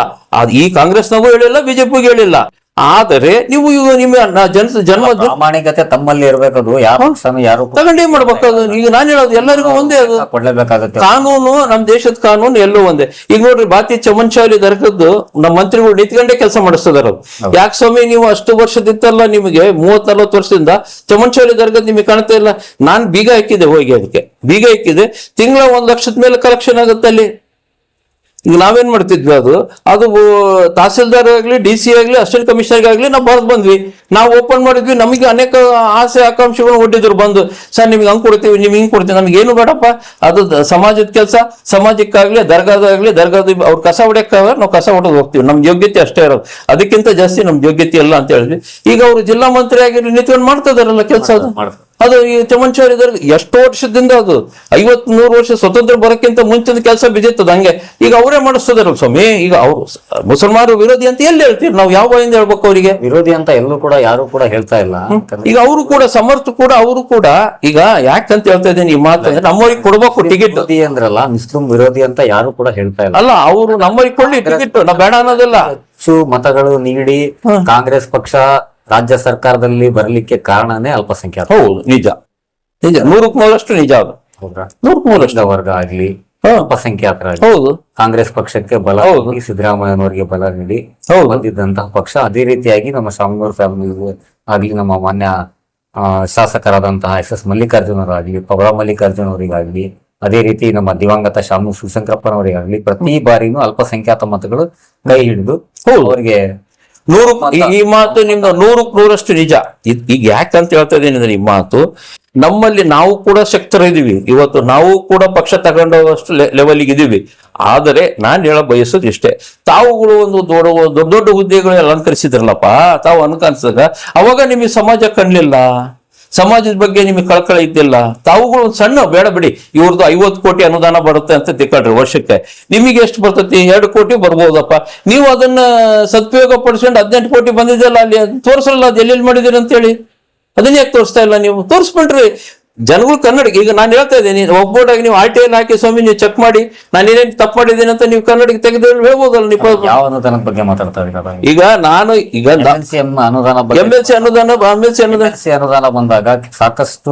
ಈ ಕಾಂಗ್ರೆಸ್ನಾಗೂ ಹೇಳಿಲ್ಲ, BJPಗೂ ಹೇಳಿಲ್ಲ. ಆದರೆ ನೀವು ನಿಮ್ಮ ಜನ್ಮ ಪ್ರಾಮಾಣಿಕತೆ ತಮ್ಮಲ್ಲಿ ಇರಬೇಕದು. ಯಾರು ತಗೊಂಡೇ ಮಾಡ್ಬೇಕು. ಈಗ ನಾನು ಹೇಳೋದು ಎಲ್ಲರಿಗೂ ಒಂದೇ, ಅದು ಕೊಡ್ಲೇಬೇಕಾಗುತ್ತೆ. ಕಾನೂನು, ನಮ್ ದೇಶದ ಕಾನೂನು ಎಲ್ಲೂ ಒಂದೇ. ಈಗ ನೋಡ್ರಿ, ಬಾತಿ ಚಮನ್ಶಾಲಿ ದರ್ಗದ್ದು ನಮ್ಮ ಮಂತ್ರಿಗಳು ನಿಂತ್ಕೊಂಡೇ ಕೆಲಸ ಮಾಡಿಸ್ತಿದಾರ. ಯಾಕೆ ಸ್ವಾಮಿ ನೀವು ಅಷ್ಟು ವರ್ಷದಿತ್ತಲ್ಲ, ನಿಮಗೆ 30-40 ವರ್ಷದಿಂದ ಚಮನ್ಶಾಲಿ ದರ್ಗದ್ ನಿಮಗೆ ಕಾಣ್ತಾ ಇಲ್ಲ. ನಾನ್ ಬೀಗ ಹಾಕಿದೆ, ಹೋಗಿ ಅದಕ್ಕೆ ಬೀಗ ಹಾಕಿದೆ. ತಿಂಗಳ 1 ಲಕ್ಷದ ಮೇಲೆ ಕಲೆಕ್ಷನ್ ಆಗುತ್ತೆ ಅಲ್ಲಿ. ಈಗ ನಾವೇನ್ ಮಾಡ್ತಿದ್ವಿ, ಅದು ತಹಸೀಲ್ದಾರ್ ಆಗ್ಲಿ, DC ಆಗ್ಲಿ, ಅಸಿಸ್ಟೆಂಟ್ ಕಮಿಷನರ್ ಆಗ್ಲಿ ನಾವು ಬರ್ದ್ ಬಂದ್ವಿ. ನಾವು ಓಪನ್ ಮಾಡಿದ್ವಿ. ನಮಗೆ ಅನೇಕ ಆಸೆ ಆಕಾಂಕ್ಷೆಗಳು ಒಡ್ಡಿದ್ರು ಬಂದು, ಸರ್ ನಿಮ್ಗೆ ಹಂಗ್ ಕೊಡ್ತೀವಿ, ನಿಮ್ಗೆ ಹಿಂಗ್ ಕೊಡ್ತೀವಿ. ನಮ್ಗೆ ಏನು ಬೇಡಪ್ಪ, ಅದು ಸಮಾಜದ ಕೆಲಸ. ಸಮಾಜಕ್ಕಾಗ್ಲಿ, ದರ್ಗಾದಾಗ್ಲಿ, ಅವ್ರು ಕಸ ಹೊಡ್ಯಕ್ಕಾಗ ನಾವು ಕಸ ಹೊಡೆದು ಹೋಗ್ತೀವಿ. ನಮ್ ಯೋಗ್ಯತೆ ಅಷ್ಟೇ ಇರೋದು, ಅದಕ್ಕಿಂತ ಜಾಸ್ತಿ ನಮ್ ಯೋಗ್ಯತೆ ಇಲ್ಲ ಅಂತ ಹೇಳಿದ್ವಿ. ಈಗ ಅವರು ಜಿಲ್ಲಾ ಮಂತ್ರಿ ಆಗಿರ್ಲಿ ನಿಂತ್ಕೊಂಡು ಮಾಡ್ತಾ ಇದಾರಲ್ಲ ಕೆಲಸ. ಅದು ಈ ಚಮನ್ಶಾಲಿ ದರ್ಗ ಎಷ್ಟೋ ವರ್ಷದಿಂದ, ಅದು 50-100 ವರ್ಷ ಸ್ವತಂತ್ರ ಬರೋಕ್ಕಿಂತ ಮುಂಚಿನ ಕೆಲಸ ಬಿದ್ದಿತ್ತದ ಹಂಗೆ. ಈಗ ಅವರೇ ಮಾಡಿಸ್ತದಾರ ಸ್ವಾಮಿ. ಈಗ ಅವರು ಮುಸಲ್ಮಾನರು ವಿರೋಧಿ ಅಂತ ಎಲ್ಲಿ ಹೇಳ್ತೀರಿ ನಾವು? ಯಾವ ಬಾಯಿಂದ ಹೇಳ್ಬೇಕು ಅವರಿಗೆ ವಿರೋಧಿ ಅಂತ? ಎಲ್ಲೂ ಕೂಡ ಯಾರು ಕೂಡ ಹೇಳ್ತಾ ಇಲ್ಲ. ಈಗ ಅವರು ಕೂಡ ಸಮರ್ಥ ಕೂಡ, ಅವರು ಕೂಡ ಈಗ ಯಾಕಂತ ಹೇಳ್ತಾ ಇದ್ದೀನಿ ಈ ಮಾತಂದ್ರೆ, ನಮ್ಮವ್ರಿಗೆ ಕೊಡ್ಬೇಕು ಟಿಕೆಟ್ ಅಂದ್ರಲ್ಲ, ಮುಸ್ಲಿಂ ವಿರೋಧಿ ಅಂತ ಯಾರು ಕೂಡ ಹೇಳ್ತಾ ಇಲ್ಲ. ಅಲ್ಲ, ಅವರು ನಮ್ಮವ್ರಿಗೆ ಕೊಡ್ಲಿ ಟಿಕೆಟ್, ನಾವು ಬೇಡ ಅನ್ನೋದಿಲ್ಲ. ಹೆಚ್ಚು ಮತಗಳು ನೀಡಿ ಕಾಂಗ್ರೆಸ್ ಪಕ್ಷ ರಾಜ್ಯ ಸರ್ಕಾರದಲ್ಲಿ ಬರಲಿಕ್ಕೆ ಕಾರಣನೇ ಅಲ್ಪಸಂಖ್ಯಾತ. ಹೌದು, ನಿಜ ನಿಜ, 100% ನಿಜ. ಅದು 100% ವರ್ಗ ಆಗ್ಲಿ, ಅಲ್ಪಸಂಖ್ಯಾತರಾಗ್ಲಿ, ಹೌದು, ಕಾಂಗ್ರೆಸ್ ಪಕ್ಷಕ್ಕೆ ಬಲ ನೀಡಿ, ಸಿದ್ದರಾಮಯ್ಯನವರಿಗೆ ಬಲ ನೀಡಿ ಬಂದಿದ್ದಂತಹ ಪಕ್ಷ. ಅದೇ ರೀತಿಯಾಗಿ ನಮ್ಮ ಶಾಮನೂರ್ ಫ್ಯಾಮಿಲಿ ಆಗ್ಲಿ, ನಮ್ಮ ಮಾನ್ಯ ಶಾಸಕರಾದಂತಹ SS ಮಲ್ಲಿಕಾರ್ಜುನವರಾಗ್ಲಿ, ಪವಳ ಮಲ್ಲಿಕಾರ್ಜುನ ಅವರಿಗಾಗ್ಲಿ, ಅದೇ ರೀತಿ ನಮ್ಮ ದಿವಂಗತ ಶಾಮನೂರ್ ಶಿವಶಂಕರಪ್ಪನವರಿಗಾಗ್ಲಿ, ಪ್ರತಿ ಬಾರಿನೂ ಅಲ್ಪಸಂಖ್ಯಾತ ಮತಗಳು ಕೈ ಹಿಡಿದು ಅವರಿಗೆ ಈ ಮಾತು ನಿಮ್ದು 100% ನಿಜ. ಈಗ ಯಾಕಂತ ಹೇಳ್ತಾ ಇದ್ದೀನಿ ಅಂದ್ರೆ, ಈ ಮಾತು ನಮ್ಮಲ್ಲಿ ನಾವು ಕೂಡ ಶಕ್ತರ ಇದೀವಿ. ಇವತ್ತು ನಾವು ಕೂಡ ಪಕ್ಷ ತಗೊಂಡೋಗಷ್ಟು ಲೆವೆಲ್ಗೆ ಇದೀವಿ. ಆದರೆ ನಾನ್ ಹೇಳ ಬಯಸೋದು ಇಷ್ಟೇ, ತಾವುಗಳು ಒಂದು ದೊಡ್ಡ ದೊಡ್ಡ ಹುದ್ದೆಗಳು ಅಲಂಕರಿಸಿದ್ರಲ್ಲಪ್ಪ, ತಾವು ಅನ್ಕನ್ಸಿದಾಗ ಅವಾಗ ನಿಮಗೆ ಸಮಾಜ ಕಣ್ಲಿಲ್ಲ, ಸಮಾಜದ ಬಗ್ಗೆ ನಿಮಗೆ ಕಳಕಳ ಇದ್ದಿಲ್ಲ. ತಾವುಗಳು ಒಂದು ಸಣ್ಣ ಬೇಡ ಬಿಡಿ, ಇವ್ರದ್ದು 50 ಕೋಟಿ ಅನುದಾನ ಬರುತ್ತೆ ಅಂತ ತಿಳ್ಕೊಳ್ರಿ ವರ್ಷಕ್ಕೆ. ನಿಮಗೆ ಎಷ್ಟು ಬರ್ತೈತಿ? 2 ಕೋಟಿ ಬರ್ಬೋದಪ್ಪ. ನೀವು ಅದನ್ನ ಸದುಪಯೋಗ ಪಡಿಸ್ಕೊಂಡು 18 ಕೋಟಿ ಬಂದಿದೆಯಲ್ಲ, ಅಲ್ಲಿ ತೋರಿಸಲ್ಲ, ಅದು ಎಲ್ಲೆಲ್ಲಿ ಮಾಡಿದಿರಿ ಅಂತ ಹೇಳಿ. ಅದನ್ನ ಯಾಕೆ ತೋರಿಸ್ತಾ ಇಲ್ಲ ನೀವು? ತೋರಿಸ್ಬಿಟ್ರಿ. ಜನಗಳು ಕನ್ನಡಿಗ. ಈಗ ನಾನು ಹೇಳ್ತಾ ಇದ್ದೀನಿ, ಒಬ್ಬೊಟ್ಟಾಗಿ ನೀವು RTI ಹಾಕಿ ಸ್ವಾಮಿ ನೀವು ಚೆಕ್ ಮಾಡಿ, ನಾನು ಏನೇನು ತಪ್ಪು ಮಾಡಿದ್ದೀನಿ ಅಂತ ನೀವು ಕನ್ನಡಿಗ ತೆಗೆದು ಹೇಳ್ಬೋದಲ್ಲ. ನೀವು ಯಾವ ಅನುದಾನದ ಬಗ್ಗೆ ಮಾತಾಡ್ತಾ ಇದ್ದೀರಾ? ಈಗ ನಾನು ಈಗ MLC ಅನುದಾನ ಬಂದಾಗ ಸಾಕಷ್ಟು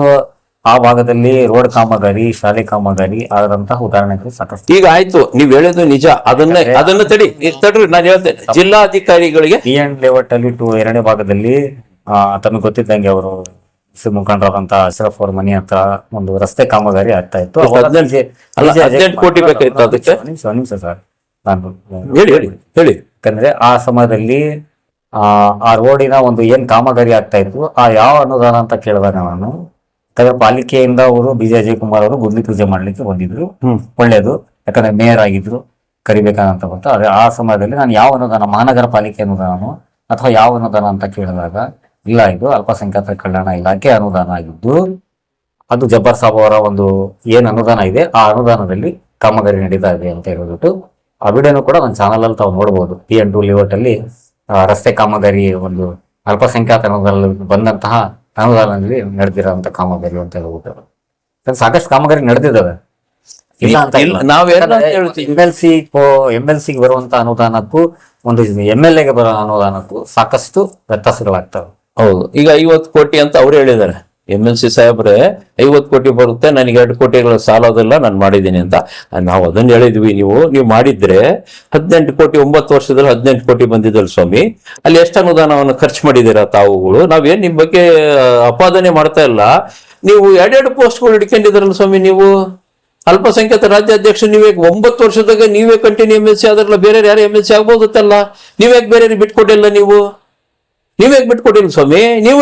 ಆ ಭಾಗದಲ್ಲಿ ರೋಡ್ ಕಾಮಗಾರಿ, ಶಾಲೆ ಕಾಮಗಾರಿ ಆದಂತಹ ಉದಾಹರಣೆಗಳು ಸಾಕಷ್ಟು. ಈಗ ಆಯ್ತು, ನೀವ್ ಹೇಳಿದ್ದು ನಿಜ. ಅದನ್ನ ತಡ್ರಿ, ನಾನು ಹೇಳ್ತೇನೆ. ಜಿಲ್ಲಾಧಿಕಾರಿಗಳಿಗೆ PN ಲೇಔಟ್ ಅಲ್ಲಿ 2ನೇ ಭಾಗದಲ್ಲಿ ತಮಗೆ ಗೊತ್ತಿದ್ದಂಗೆ ಅವರು ಮುಖಂಡರಾದಂತಹ ಅಶ್ರಫ್ ಅವ್ರ ಮನೆ ಹತ್ರ ಒಂದು ರಸ್ತೆ ಕಾಮಗಾರಿ ಆಗ್ತಾ ಇತ್ತು. 18 ಕೋಟಿ ಬೇಕಾಗಿತ್ತು ಅದಕ್ಕೆ. ಸರ್, ನಾನು ಹೇಳಿ. ಯಾಕಂದ್ರೆ ಆ ಸಮಯದಲ್ಲಿ ಆ ರೋಡಿನ ಒಂದು ಏನ್ ಕಾಮಗಾರಿ ಆಗ್ತಾ ಇತ್ತು, ಆ ಯಾವ ಅನುದಾನ ಅಂತ ಕೇಳಿದಾಗ ನಾನು ಪಾಲಿಕೆಯಿಂದ ಅವರು BJ ಅಜಯ್ ಕುಮಾರ್ ಅವರು ಗುದ್ಲಿ ಪೂಜೆ ಮಾಡ್ಲಿಕ್ಕೆ ಬಂದಿದ್ರು. ಒಳ್ಳೇದು, ಯಾಕಂದ್ರೆ ಮೇಯರ್ ಆಗಿದ್ರು, ಕರಿಬೇಕಂತ ಬಂತು. ಆದ್ರೆ ಆ ಸಮಯದಲ್ಲಿ ನಾನು ಯಾವ ಅನುದಾನ, ಮಹಾನಗರ ಪಾಲಿಕೆ ಅನುದಾನ ಅಥವಾ ಯಾವ ಅನುದಾನ ಅಂತ ಕೇಳಿದಾಗ, ಇಲ್ಲ ಇದು ಅಲ್ಪಸಂಖ್ಯಾತರ ಕಲ್ಯಾಣ ಇಲಾಖೆ ಅನುದಾನ ಆಗಿದ್ದು, ಅದು ಜಬ್ಬರ್ ಸಾಬ್ ಅವರ ಒಂದು ಏನ್ ಅನುದಾನ ಇದೆ ಆ ಅನುದಾನದಲ್ಲಿ ಕಾಮಗಾರಿ ನಡೀತಾ ಇದೆ ಅಂತ ಹೇಳ್ಬಿಟ್ಟು ಆ ವಿಡಿಯೋನು ಕೂಡ ನನ್ನ ಚಾನಲ್ ಅಲ್ಲಿ ತಾವು ನೋಡಬಹುದು. PN2 ಲೇಔಟ್ ಅಲ್ಲಿ ರಸ್ತೆ ಕಾಮಗಾರಿ ಒಂದು ಅಲ್ಪಸಂಖ್ಯಾತ ಅನುದಾನದಲ್ಲಿ ಬಂದಂತಹ ಅನುದಾನದಲ್ಲಿ ನಡೆದಿರೋಂಥ ಕಾಮಗಾರಿ ಅಂತ ಹೇಳ್ಬಿಟ್ಟು ಸಾಕಷ್ಟು ಕಾಮಗಾರಿ ನಡೆದಿದ್ದಾವೆ. ಇಲ್ಲ ಅಂತ ಇಲ್ಲ. ನಾವೆಲ್ಲ ಹೇಳ್ತೀವಿ. MLC ಗೆ ಬರುವಂತ ಅನುದಾನಕ್ಕೂ ಒಂದು MLA ಗೆ ಬರೋ ಅನುದಾನಕ್ಕೂ ಸಾಕಷ್ಟು ವ್ಯತ್ಯಾಸಗಳಾಗ್ತವೆ. ಹೌದು, ಈಗ 50 ಕೋಟಿ ಅಂತ ಅವ್ರು ಹೇಳಿದ್ದಾರೆ. MLC ಸಾಹೇಬ್ರೆ 50 ಕೋಟಿ ಬರುತ್ತೆ, ನನಗೆ 2 ಕೋಟಿಗಳ ಸಾಲೋದಿಲ್ಲ, ನಾನು ಮಾಡಿದ್ದೀನಿ ಅಂತ. ನಾವು ಅದನ್ನ ಹೇಳಿದ್ವಿ. ನೀವು ಮಾಡಿದ್ರೆ 18 ಕೋಟಿ 9 ವರ್ಷದಲ್ಲಿ 18 ಕೋಟಿ ಬಂದಿದ್ದಲ್ಲ ಸ್ವಾಮಿ, ಅಲ್ಲಿ ಎಷ್ಟು ಅನುದಾನವನ್ನು ಖರ್ಚು ಮಾಡಿದ್ದೀರಾ ತಾವುಗಳು? ನಾವೇನ್ ನಿಮ್ ಬಗ್ಗೆ ಅಪಾದನೆ ಮಾಡ್ತಾ ಇಲ್ಲ. ನೀವು 2 ಪೋಸ್ಟ್ಗಳು ಹಿಡ್ಕೊಂಡಿದ್ರಲ್ಲ ಸ್ವಾಮಿ, ನೀವು ಅಲ್ಪಸಂಖ್ಯಾತ ರಾಜ್ಯಾಧ್ಯಕ್ಷ. ನೀವೇ 9 ವರ್ಷದಾಗ ನೀವೇ ಕಂಟಿನ್ಯೂ MLC ಆದ್ರಲ್ಲ, ಬೇರೆ ಯಾರು MLC ಆಗ್ಬೋದತ್ತಲ್ಲ, ನೀವ್ಯಾಕೆ ಬೇರೆ ಬಿಟ್ಕೊಟ್ಟಿಲ್ಲ? ನೀವ್ಯಾಕೆ ಬಿಟ್ಕೊಟ್ಟಿಲ್ಲ ಸ್ವಾಮಿ? ನೀವು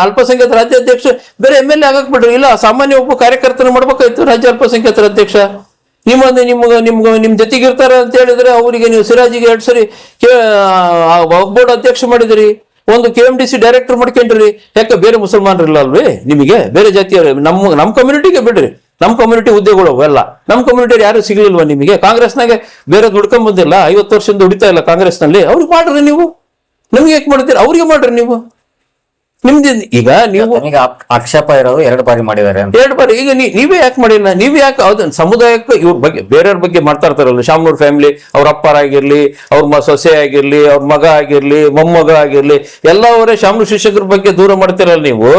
ಅಲ್ಪಸಂಖ್ಯಾತ ರಾಜ್ಯಾಧ್ಯಕ್ಷ ಬೇರೆ MLA ಆಗಕ್ ಬಿಡ್ರಿ. ಇಲ್ಲ, ಸಾಮಾನ್ಯ ಒಬ್ಬ ಕಾರ್ಯಕರ್ತನ ಮಾಡ್ಬೇಕಾಯ್ತು ರಾಜ್ಯ ಅಲ್ಪಸಂಖ್ಯಾತರ ಅಧ್ಯಕ್ಷ. ನಿಮ್ ಜೊತೆಗೆ ಇರ್ತಾರ ಅಂತ ಹೇಳಿದ್ರೆ ಅವರಿಗೆ ನೀವು ಸಿರಾಜಿಗೆ 2 ಸರಿ ಬೋರ್ಡ್ ಅಧ್ಯಕ್ಷ ಮಾಡಿದ್ರಿ, ಒಂದು KMDC ಡೈರೆಕ್ಟರ್ ಮಾಡ್ಕೊಂಡ್ರಿ. ಯಾಕೆ ಬೇರೆ ಮುಸಲ್ಮಾನರಿಲ್ಲ ಅಲ್ವೇ ನಿಮಗೆ? ಬೇರೆ ಜಾತಿಯವ್ರು ನಮ್ಮ ಕಮ್ಯುನಿಟಿಗೆ ಬಿಡ್ರಿ. ನಮ್ಮ ಕಮ್ಯುನಿಟಿ ಹುದ್ದೆಗಳು ಅವೆಲ್ಲ ನಮ್ಮ ಕಮ್ಯುನಿಟಿ ಯಾರು ಸಿಗ್ಲಿಲ್ವಾ ನಿಮಗೆ? ಕಾಂಗ್ರೆಸ್ನಾಗೆ ಬೇರೆ ದುಡ್ಕೊಂಡ್ ಬಂದಿಲ್ಲ, 50 ವರ್ಷದಿಂದ ದುಡಿತಾ ಇಲ್ಲ ಕಾಂಗ್ರೆಸ್ನಲ್ಲಿ. ಅವ್ರಿಗೆ ಮಾಡ್ರಿ ನೀವು, ನಮ್ಗೆ ಯಾಕೆ ಮಾಡ್ತೀರಿ? ಅವ್ರಿಗೆ ಮಾಡ್ರಿ ನೀವು. ನಿಮ್ದು ಈಗ ನೀವು ಆಕ್ಷೇಪ ಇರೋದು 2 ಬಾರಿ ಮಾಡಿದ್ದಾರೆ ಅಂತ. 2 ಬಾರಿ. ಈಗ ನೀವೇ ಯಾಕೆ ಮಾಡಿಲ್ಲ? ನೀವ್ ಯಾಕೆ ಅದನ್ನ ಸಮುದಾಯಕ್ಕೆ ಇವ್ರ ಬಗ್ಗೆ ಬೇರೆಯವ್ರ ಬಗ್ಗೆ ಮಾಡ್ತಾ ಇರ್ತಾರಲ್ಲ, ಶಾಮನೂರ್ ಫ್ಯಾಮಿಲಿ, ಅವ್ರ ಅಪ್ಪರಾಗಿರ್ಲಿ, ಅವ್ರ ಸೊಸೆ ಆಗಿರ್ಲಿ, ಅವ್ರ ಮಗ ಆಗಿರ್ಲಿ, ಮೊಮ್ಮಗ ಆಗಿರ್ಲಿ, ಎಲ್ಲ ಅವರೇ ಶಾಮನೂರ್ ಶಿಕ್ಷಕರ ಬಗ್ಗೆ ದೂರ ಮಾಡ್ತಿರಲ್ಲ ನೀವು.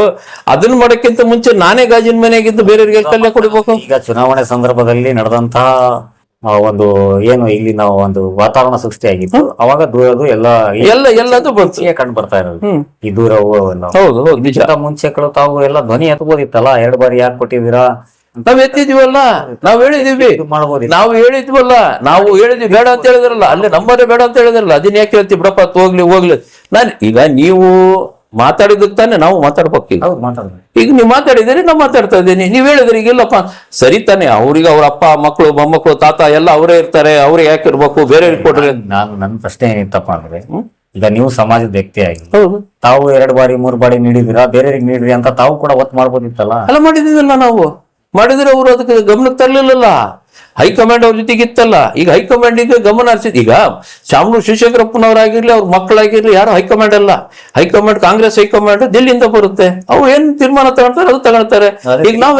ಅದನ್ನ ಮಾಡಕ್ಕಿಂತ ಮುಂಚೆ ನಾನೇ ಗಾಜಿನ ಮನೆಯಾಗಿದ್ದು ಬೇರೆಯವ್ರಿಗೆ ಕಲ್ಯ ಕೊಡ್ಬೇಕು. ಈಗ ಚುನಾವಣೆ ಸಂದರ್ಭದಲ್ಲಿ ನಡೆದಂತಹ ಒಂದು ಏನು ಇಲ್ಲಿ ನಾವು ಒಂದು ವಾತಾವರಣ ಸೃಷ್ಟಿಯಾಗಿತ್ತು, ಅವಾಗ ದೂರದು ಎಲ್ಲದು ಕಂಡು ಬರ್ತಾ ಇರೋದು ಈ ದೂರ ಹೋಗೋವೆಲ್ಲ. ಹೌದು, ನಿಜ. ಮುಂಚೆಗಳು ತಾವು ಎಲ್ಲ ಧ್ವನಿ ಎತ್ತಬೋದಿತ್ತಲ್ಲ, 2 ಬಾರಿ ಯಾಕೆ ಕೊಟ್ಟಿದ್ದೀರಾ? ನಾವ್ ಎತ್ತಿದೀವಲ್ಲ, ನಾವ್ ಹೇಳಿದೀವಿ, ನಾವು ಹೇಳಿದ್ವಿ ಬೇಡ ಅಂತ ಹೇಳಿದ್ರಲ್ಲ, ಅಲ್ಲೇ ನಂಬರೇ ಬೇಡ ಅಂತ ಹೇಳಿದ್ರಲ್ಲ, ಅದನ್ನ ಯಾಕೆ ಹೇಳ್ತೀವಿ? ಬಿಡಪ್ಪ ಹೋಗ್ಲಿ. ಈಗ ನೀವು ಮಾತಾಡಿದಕ್ಕೆ ತಾನೆ ನಾವು ಮಾತಾಡ್ಬೇಕು. ಈಗ ನೀವು ಮಾತಾಡಿದಿರಿ, ನಾವು ಮಾತಾಡ್ತಾ ಇದ್ದೀನಿ. ನೀವ್ ಹೇಳಿದ್ರಿ ಈಗಿಲ್ಲಪ್ಪ, ಸರಿ ತಾನೆ. ಅವ್ರಿಗೆ ಅವ್ರ ಅಪ್ಪ, ಮಕ್ಕಳು, ಮೊಮ್ಮಕ್ಕಳು, ತಾತ ಎಲ್ಲ ಅವರೇ ಇರ್ತಾರೆ, ಅವ್ರಿಗೆ ಯಾಕೆ ಇರ್ಬೇಕು? ಬೇರೆ ಕೊಡ್ರಿ. ನನ್ನ ಪ್ರಶ್ನೆ ಏನಿತ್ತಪ್ಪ ಅಂದ್ರೆ, ಈಗ ನೀವು ಸಮಾಜದ ವ್ಯಕ್ತಿಯಾಗಿ ತಾವು 2 ಬಾರಿ 3 ಬಾರಿ ನೀಡಿದಿರಾ, ಬೇರೆಯವ್ರಿಗೆ ನೀಡಿದ್ರಿ ಅಂತ ತಾವು ಕೂಡ ಒತ್ತು ಮಾಡ್ಬೋದಿತ್ತಲ್ಲ. ಅಲ್ಲ, ಮಾಡಿದಿಲ್ಲ. ನಾವು ಮಾಡಿದ್ರೆ ಅವರು ಅದಕ್ಕೆ ಗಮನಕ್ಕೆ ತರಲಿಲ್ಲಲ್ಲ. ಹೈಕಮಾಂಡ್ ಅವ್ರ ಜೊತೆಗಿತ್ತಲ್ಲ. ಈಗ ಹೈಕಮಾಂಡಿಗೆ ಗಮನ ಹರಿಸಿದ್. ಈಗ ಶಾಮನೂರ್ ಶಿವಶಂಕರಪ್ಪನವರಾಗಿರ್ಲಿ, ಅವ್ರ ಮಕ್ಕಳಾಗಿರ್ಲಿ, ಯಾರು ಹೈಕಮಾಂಡ್ ಅಲ್ಲ. ಹೈಕಮಾಂಡ್ ಕಾಂಗ್ರೆಸ್ ಹೈಕಮಾಂಡ್ ಡೆಲ್ಲಿಯಿಂದ ಬರುತ್ತೆ. ಅವ್ರು ಏನ್ ತೀರ್ಮಾನ ತಗೊಳ್ತಾರೆ ಅದು ತಗೊಳ್ತಾರೆ. ಈಗ ನಾವು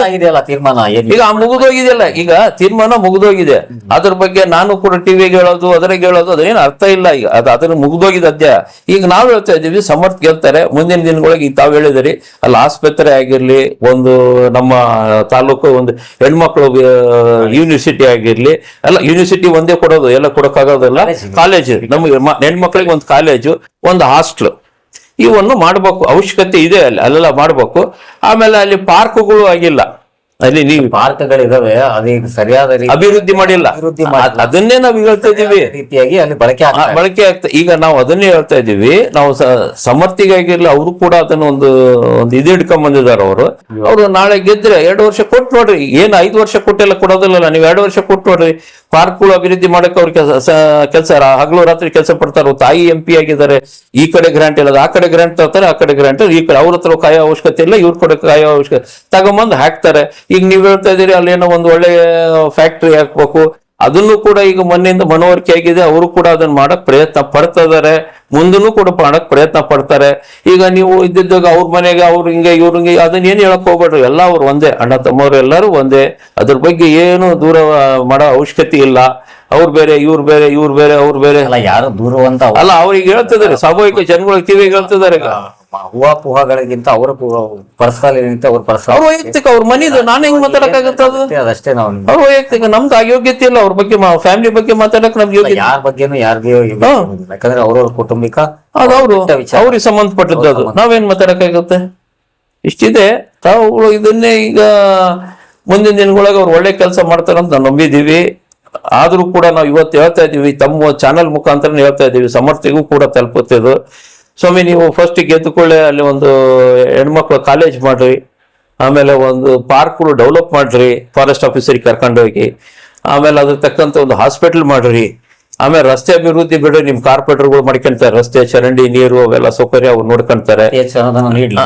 ತೀರ್ಮಾನ ಈಗ ಮುಗಿದೋಗಿದೆಯಲ್ಲ, ಈಗ ತೀರ್ಮಾನ ಮುಗಿದೋಗಿದೆ. ಅದ್ರ ಬಗ್ಗೆ ನಾನು ಕೂಡ ಟಿವಿಗೆ ಹೇಳೋದು, ಅದ್ರಾಗ ಹೇಳೋದು, ಅದೇನು ಅರ್ಥ ಇಲ್ಲ. ಈಗ ಅದನ್ನ ಮುಗಿದೋಗಿದೆ ಅಧ್ಯಾಯ. ಈಗ ನಾವ್ ಹೇಳ್ತಾ ಇದೀವಿ, ಸಮರ್ಥ ಗೆಲ್ತಾರೆ. ಮುಂದಿನ ದಿನಗಳಿಗೆ ಈಗ ತಾವ್ ಹೇಳಿದಿರಿ, ಅಲ್ಲಿ ಆಸ್ಪತ್ರೆ ಆಗಿರ್ಲಿ, ಒಂದು ನಮ್ಮ ತಾಲೂಕು ಒಂದು ಹೆಣ್ಮಕ್ಳು ಯೂನಿವರ್ಸಿಟಿ ಆಗಿರ್ಲಿ, ಎಲ್ಲ ಯೂನಿವರ್ಸಿಟಿ ಒಂದೇ ಕೊಡೋದು, ಎಲ್ಲ ಕೊಡಕ್ಕಾಗೋದಿಲ್ಲ. ಕಾಲೇಜು, ನಮ್ಗೆ ಹೆಣ್ಮಕ್ಳಿಗೆ ಒಂದು ಕಾಲೇಜು, ಒಂದು ಹಾಸ್ಟೆಲ್, ಇವನ್ನು ಮಾಡ್ಬೇಕು. ಅವಶ್ಯಕತೆ ಇದೆ, ಅಲ್ಲೆಲ್ಲ ಮಾಡ್ಬೇಕು. ಆಮೇಲೆ ಅಲ್ಲಿ ಪಾರ್ಕ್ಗಳು ಆಗಿಲ್ಲ, ಅಲ್ಲಿ ನೀವು ಪಾರ್ಕ್ಗಳಿದಾವೆ, ಅದೀಗ ಸರಿಯಾದ ಅಭಿವೃದ್ಧಿ ಮಾಡಿಲ್ಲ. ಅದನ್ನೇ ನಾವು ಹೇಳ್ತಾ ಇದೀವಿ, ರೀತಿಯಾಗಿ ಅಲ್ಲಿ ಬಳಕೆ ಆಗ್ತದೆ. ಈಗ ನಾವು ಅದನ್ನೇ ಹೇಳ್ತಾ ಇದೀವಿ. ನಾವು ಸಮರ್ಥಿಗಾಗಿರ್ಲಿ, ಅವರು ಕೂಡ ಅದನ್ನ ಒಂದು ಇದು ಹಿಡ್ಕೊಂಡ್ ಬಂದಿದ್ದಾರೆ. ಅವರು ನಾಳೆ ಗೆದ್ರೆ 2 ವರ್ಷ ಕೊಟ್ಟು ನೋಡ್ರಿ. ಏನು 5 ವರ್ಷ ಕೊಟ್ಟೆಲ್ಲ ಕೊಡೋದಿಲ್ಲ, ನೀವು 2 ವರ್ಷ ಕೊಟ್ಟು ನೋಡ್ರಿ. ಪಾರ್ಕ್ಗಳು ಅಭಿವೃದ್ಧಿ ಮಾಡಕ್ಕೆ ಅವ್ರ ಕೆಲಸ ಹಗಲು ರಾತ್ರಿ ಕೆಲಸ ಪಡ್ತಾರೆ. ತಾಯಿ MP ಆಗಿದ್ದಾರೆ. ಈ ಕಡೆ ಗ್ರಾಂಟ್ ಇಲ್ಲ, ಆ ಕಡೆ ಗ್ರಾಂಟ್ ತರ್ತಾರೆ, ಆ ಕಡೆ ಗ್ರಾಂಟ್, ಈ ಕಡೆ ಅವ್ರ ಹತ್ರ ಕಾಯೋ ಅವಶ್ಯಕತೆ ಇಲ್ಲ, ಇವ್ರ ಕಡೆ ಕಾಯೋ ಅವಶ್ಯಕತೆ ತಗೊಂಬಂದು ಹಾಕ್ತಾರೆ. ಈಗ ನೀವ್ ಹೇಳ್ತಾ ಇದೀರಿ, ಅಲ್ಲೇನೋ ಒಂದು ಒಳ್ಳೆ ಫ್ಯಾಕ್ಟ್ರಿ ಹಾಕ್ಬೇಕು. ಅದನ್ನು ಕೂಡ ಈಗ ಮೊನ್ನೆಯಿಂದ ಮನವರಿಕೆ ಆಗಿದೆ. ಅವರು ಕೂಡ ಅದನ್ನ ಮಾಡಕ್ ಪ್ರಯತ್ನ ಪಡ್ತಾ ಇದಾರೆ, ಮುಂದೂ ಕೂಡ ಮಾಡಕ್ ಪ್ರಯತ್ನ ಪಡ್ತಾರೆ. ಈಗ ನೀವು ಇದ್ದಿದ್ದಾಗ ಅವ್ರ ಮನೆಗೆ ಅವ್ರ ಹಿಂಗೆ ಇವ್ರ ಹಿಂಗೆ ಅದನ್ನ ಏನ್ ಹೇಳಕ್ ಹೋಗ್ಬೇಡ್ರಿ. ಎಲ್ಲ ಅವ್ರು ಒಂದೇ, ಅಣ್ಣ ತಮ್ಮವ್ರು ಎಲ್ಲರೂ ಒಂದೇ. ಅದ್ರ ಬಗ್ಗೆ ಏನು ದೂರ ಮಾಡೋ ಅವಶ್ಯಕತೆ ಇಲ್ಲ. ಅವ್ರು ಬೇರೆ, ಇವ್ರು ಬೇರೆ, ಅವ್ರು ಬೇರೆ ಅಲ್ಲ, ಯಾರು ದೂರ ಅಂತ ಅಲ್ಲ. ಅವ್ರಿಗೆ ಹೇಳ್ತಿದಾರೆ, ಸ್ವಾಭಾವಿಕ ಜನಗಳಿಗೆ ಟಿವಿಗೆ ಹೇಳ್ತಿದ್ದಾರೆ. ಊಹಾಪೋಹಗಳಿಗಿಂತ ಅವ್ರ ಪರ್ಸನಲ್ ಅವ್ರ ವೈಯಕ್ತಿಕ, ಅವ್ರ ಮನಿದು ನಾನು ಹೆಂಗ್ ಮಾತಾಡಕ್ಕಾಗತ್ತೆ? ಅದಷ್ಟೇ. ನಾವು ಅವ್ರ ವೈಯಕ್ತಿಕ, ನಮ್ದು ಅಯೋಗ್ಯತೆ ಇಲ್ಲ. ಅವ್ರ ಬಗ್ಗೆ ಫ್ಯಾಮಿಲಿ ಬಗ್ಗೆ ಮಾತಾಡಕ್ ನಮ್ಗೆ ಯೋಗ್ಯತೆ, ಯಾರ ಬಗ್ಗೆನೂ ಯಾರಿಗೂ ಯಾಕಂದ್ರೆ ಅವ್ರವ್ರ ಕುಟುಂಬಿಕ, ಅವ್ರಿಗೆ ಸಂಬಂಧಪಟ್ಟದ್ದು. ಅದು ನಾವೇನ್ ಮಾತಾಡಕ್ಕಾಗತ್ತೆ? ಇಷ್ಟಿದೆ. ತಾವು ಇದನ್ನೇ ಈಗ ಮುಂದಿನ ದಿನಗಳಾಗ ಅವ್ರು ಒಳ್ಳೆ ಕೆಲಸ ಮಾಡ್ತಾರಂತ ನಾವು ನಂಬಿದೀವಿ. ಆದ್ರೂ ಕೂಡ ನಾವು ಇವತ್ತು ಹೇಳ್ತಾ ಇದೀವಿ, ತಮ್ಮ ಚಾನೆಲ್ ಮುಖಾಂತರ ಹೇಳ್ತಾ ಇದೀವಿ, ಸಮರ್ಥಿಗೂ ಕೂಡ ತಲುಪುತ್ತೆ. ಸ್ವಾಮಿ, ನೀವು ಫಸ್ಟ್ ಗೆದ್ದುಕೊಳ್ಳೆ ಅಲ್ಲಿ ಒಂದು ಹೆಣ್ಮಕ್ಳು ಕಾಲೇಜ್ ಮಾಡ್ರಿ, ಆಮೇಲೆ ಒಂದು ಪಾರ್ಕ್ಗಳು ಡೆವಲಪ್ ಮಾಡ್ರಿ, ಫಾರೆಸ್ಟ್ ಆಫೀಸರಿಗೆ ಕರ್ಕೊಂಡೋಗಿ, ಆಮೇಲೆ ಅದ್ರ ತಕ್ಕಂತ ಒಂದು ಹಾಸ್ಪಿಟಲ್ ಮಾಡ್ರಿ. ಆಮೇಲೆ ರಸ್ತೆ ಅಭಿವೃದ್ಧಿ ಬಿಡ್ರಿ, ನಿಮ್ ಕಾರ್ಪೊರೇಟರ್ಗಳು ಮಾಡ್ಕೊಂತಾರೆ, ರಸ್ತೆ ಚರಂಡಿ ನೀರು ಅವೆಲ್ಲ ಸೌಕರ್ಯ ಅವ್ರು ನೋಡ್ಕೊಂತಾರೆ. ಹೆಚ್ಚು ಅನುದಾನ ನೀಡ್ಲಿ.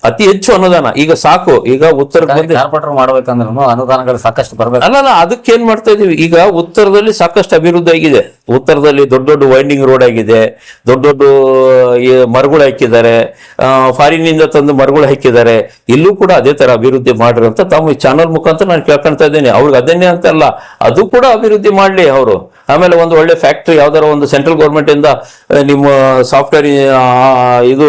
ಅತಿ ಹೆಚ್ಚು ಅನುದಾನ ಈಗ ಸಾಕು. ಈಗ ಉತ್ತರಕ್ಕೆ ಬಂದು ಕಾರ್ಪೊರೇಟರ್ ಮಾಡ್ಬೇಕಂದ್ರೂ ಅನುದಾನಗಳು ಸಾಕಷ್ಟು ಬರ್ಬೇಕು. ಅಲ್ಲ ಅದಕ್ಕೆ ಏನ್ ಮಾಡ್ತಾ ಇದೀವಿ, ಈಗ ಉತ್ತರದಲ್ಲಿ ಸಾಕಷ್ಟು ಅಭಿವೃದ್ಧಿ ಆಗಿದೆ. ಉತ್ತರದಲ್ಲಿ ದೊಡ್ಡ ದೊಡ್ಡ ವೈಂಡಿಂಗ್ ರೋಡ್ ಆಗಿದೆ, ದೊಡ್ಡ ದೊಡ್ಡ ಮರಗಳು ಹಾಕಿದ್ದಾರೆ, ಫಾರಿನ್ ಇಂದ ತಂದು ಮರಗಳು ಹಾಕಿದ್ದಾರೆ. ಇಲ್ಲೂ ಕೂಡ ಅದೇ ತರ ಅಭಿವೃದ್ಧಿ ಮಾಡ್ರಿ ಅಂತ ತಮ್ಮ ಚಾನಲ್ ಮುಖಾಂತರ ನಾನು ಕೇಳ್ಕೊಂತಾ ಇದ್ದೇನೆ. ಅವ್ರಿಗೆ ಅದನ್ನೇ ಅಂತ ಅಲ್ಲ, ಅದು ಕೂಡ ಅಭಿವೃದ್ಧಿ ಮಾಡ್ಲಿ ಅವರು. ಆಮೇಲೆ ಒಂದು ಒಳ್ಳೆ ಫ್ಯಾಕ್ಟ್ರಿ ಯಾವ್ದಾರ ಒಂದು ಸೆಂಟ್ರಲ್ ಗೌರ್ಮೆಂಟ್ ಇಂದ ನಿಮ್ಮ ಸಾಫ್ಟ್ವೇರ್ ಇದು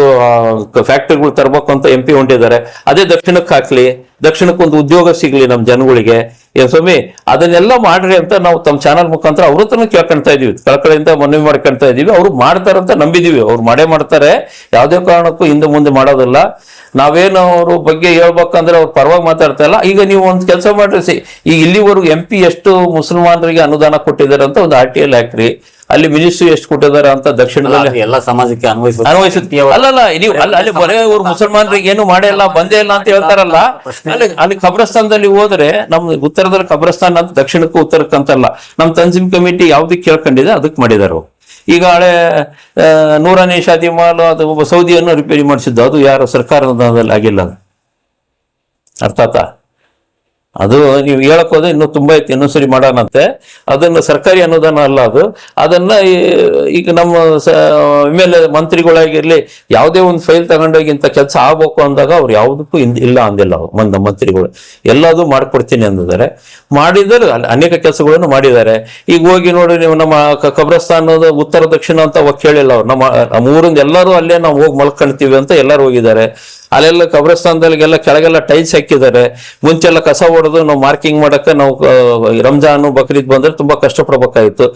ಫ್ಯಾಕ್ಟ್ರಿಗಳು ತರಬೇಕು ಅಂತ MP ಹೊಂಟಿದ್ದಾರೆ. ಅದೇ ದಕ್ಷಿಣಕ್ಕೆ ಹಾಕ್ಲಿ, ದಕ್ಷಿಣಕ್ಕೆ ಒಂದು ಉದ್ಯೋಗ ಸಿಗ್ಲಿ ನಮ್ಮ ಜನಗಳಿಗೆ. ಏನ್ ಸ್ವಾಮಿ ಅದನ್ನೆಲ್ಲ ಮಾಡ್ರಿ ಅಂತ ನಾವು ತಮ್ಮ ಚಾನಲ್ ಮುಖಾಂತರ ಅವ್ರ ಹತ್ರನೂ ಕೇಳ್ಕೊಂತಾ ಇದೀವಿ, ಕಳಕಳಿಯಿಂದ ಮನವಿ ಮಾಡ್ಕೊಂತಾ ಇದೀವಿ. ಅವ್ರು ಮಾಡ್ತಾರಂತ ನಂಬಿದೀವಿ, ಅವ್ರು ಮಾಡೇ ಮಾಡ್ತಾರೆ, ಯಾವ್ದೇ ಕಾರಣಕ್ಕೂ ಹಿಂದೆ ಮುಂದೆ ಮಾಡೋದಿಲ್ಲ. ನಾವೇನು ಅವ್ರ ಬಗ್ಗೆ ಹೇಳ್ಬೇಕಂದ್ರೆ ಅವ್ರ ಪರವಾಗಿ ಮಾತಾಡ್ತಾ ಇಲ್ಲ. ಈಗ ನೀವು ಒಂದು ಕೆಲಸ ಮಾಡ್ರಿ, ಈಗ ಇಲ್ಲಿವರೆಗೂ MP ಎಷ್ಟು ಮುಸಲ್ಮಾನರಿಗೆ ಅನುದಾನ ಕೊಟ್ಟಿದ್ದಾರೆ ಅಂತ ಒಂದು RTL ಹಾಕ್ರಿ, ಅಲ್ಲಿ ಮಿನಿಸ್ಟ್ರಿ ಎಷ್ಟು ಕೊಟ್ಟಿದ್ದಾರೆ ಅಂತ ದಕ್ಷಿಣದಲ್ಲಿ ಎಲ್ಲ ಸಮಾಜಕ್ಕೆ ಅನ್ವಯಿಸುತ್ತೆ. ಅಲ್ಲಲ್ಲ ನೀವು ಅಲ್ಲಿ ಬರೇ ಇವ್ರು ಮುಸಲ್ಮಾನರಿಗೆ ಏನು ಮಾಡೇ ಇಲ್ಲ ಬಂದೇ ಇಲ್ಲ ಅಂತ ಹೇಳ್ತಾರಲ್ಲ, ಅಲ್ಲಿ ಖಬ್ರಸ್ತಾನದಲ್ಲಿ ಹೋದ್ರೆ ನಮ್ ಉತ್ತರದಲ್ಲಿ ಖಬ್ರಸ್ತಾನ ಅಂತ, ದಕ್ಷಿಣಕ್ಕೂ ಉತ್ತರಕ್ಕಂತಲ್ಲ. ನಮ್ ತನ್ಸಿಮ್ ಕಮಿಟಿ ಯಾವ್ದಕ್ಕೆ ಕೇಳ್ಕೊಂಡಿದೆ ಅದಕ್ಕೆ ಮಾಡಿದಾರೆ. ಈಗ ಹಳೆ ನೂರನೇ ಶಾದಿ ಮಾಲ್ ಅದು ಸೌದಿಯನ್ನು ರಿಪೇರಿ ಮಾಡಿಸಿದ್ದು, ಅದು ಯಾರು ಸರ್ಕಾರ ಅನುದಾನದಲ್ಲಿ ಆಗಿಲ್ಲ. ಅರ್ಥ ಆಯ್ತಾ? ಅದು ನೀವು ಹೇಳಕ್ ಹೋದ್ರೆ ಇನ್ನೂ ತುಂಬಾ ಐತಿ, ಇನ್ನೊಂದ್ಸರಿ ಮಾಡೋಣಂತೆ. ಅದನ್ನ ಸರ್ಕಾರಿ ಅನುದಾನ ಅಲ್ಲ ಅದು. ಅದನ್ನ ಈಗ ನಮ್ಮ MLA ಮಂತ್ರಿಗಳಾಗಿರ್ಲಿ ಯಾವುದೇ ಒಂದು ಫೈಲ್ ತಗೊಂಡೋಗಿ ಇಂಥ ಕೆಲಸ ಆಗ್ಬೇಕು ಅಂದಾಗ ಅವ್ರು ಯಾವುದಕ್ಕೂ ಇಲ್ಲ ಅಂದಿಲ್ಲ. ಅವ್ರು ನಮ್ಮ ಮಂತ್ರಿಗಳು ಎಲ್ಲದೂ ಮಾಡ್ಕೊಡ್ತೀನಿ ಅಂದಿದ್ದಾರೆ, ಮಾಡಿದರೆ ಅನೇಕ ಕೆಲಸಗಳನ್ನು ಮಾಡಿದ್ದಾರೆ. ಈಗ ಹೋಗಿ ನೋಡಿ ನೀವು ನಮ್ಮ ಕಬ್ರಸ್ತಾನದ ಉತ್ತರ ದಕ್ಷಿಣ ಅಂತ ಕೇಳಿಲ್ಲ ಅವ್ರು. ನಮ್ಮ ಊರಿಂದ ಎಲ್ಲರೂ ಅಲ್ಲೇ ನಾವು ಹೋಗಿ ಮಲ್ಕೊಳ್ತೀವಿ ಅಂತ ಎಲ್ಲರೂ ಹೋಗಿದ್ದಾರೆ. ಅಲ್ಲೆಲ್ಲ ಕಬ್ರಸ್ತಾನದಲ್ಲಿಗೆಲ್ಲ ಕೆಳಗೆಲ್ಲ ಟೈಲ್ಸ್ ಹಾಕಿದ್ದಾರೆ. ಮುಂಚೆಲ್ಲ ಕಸ ಹೊಡೆದು ನಾವು ಮಾರ್ಕಿಂಗ್ ಮಾಡಕ್ಕೆ ನಾವು ರಂಜಾನು ಬಕ್ರೀದ್ ಬಂದ್ರೆ ತುಂಬಾ ಕಷ್ಟಪಡ್ಬೇಕಾಗಿತ್ತು.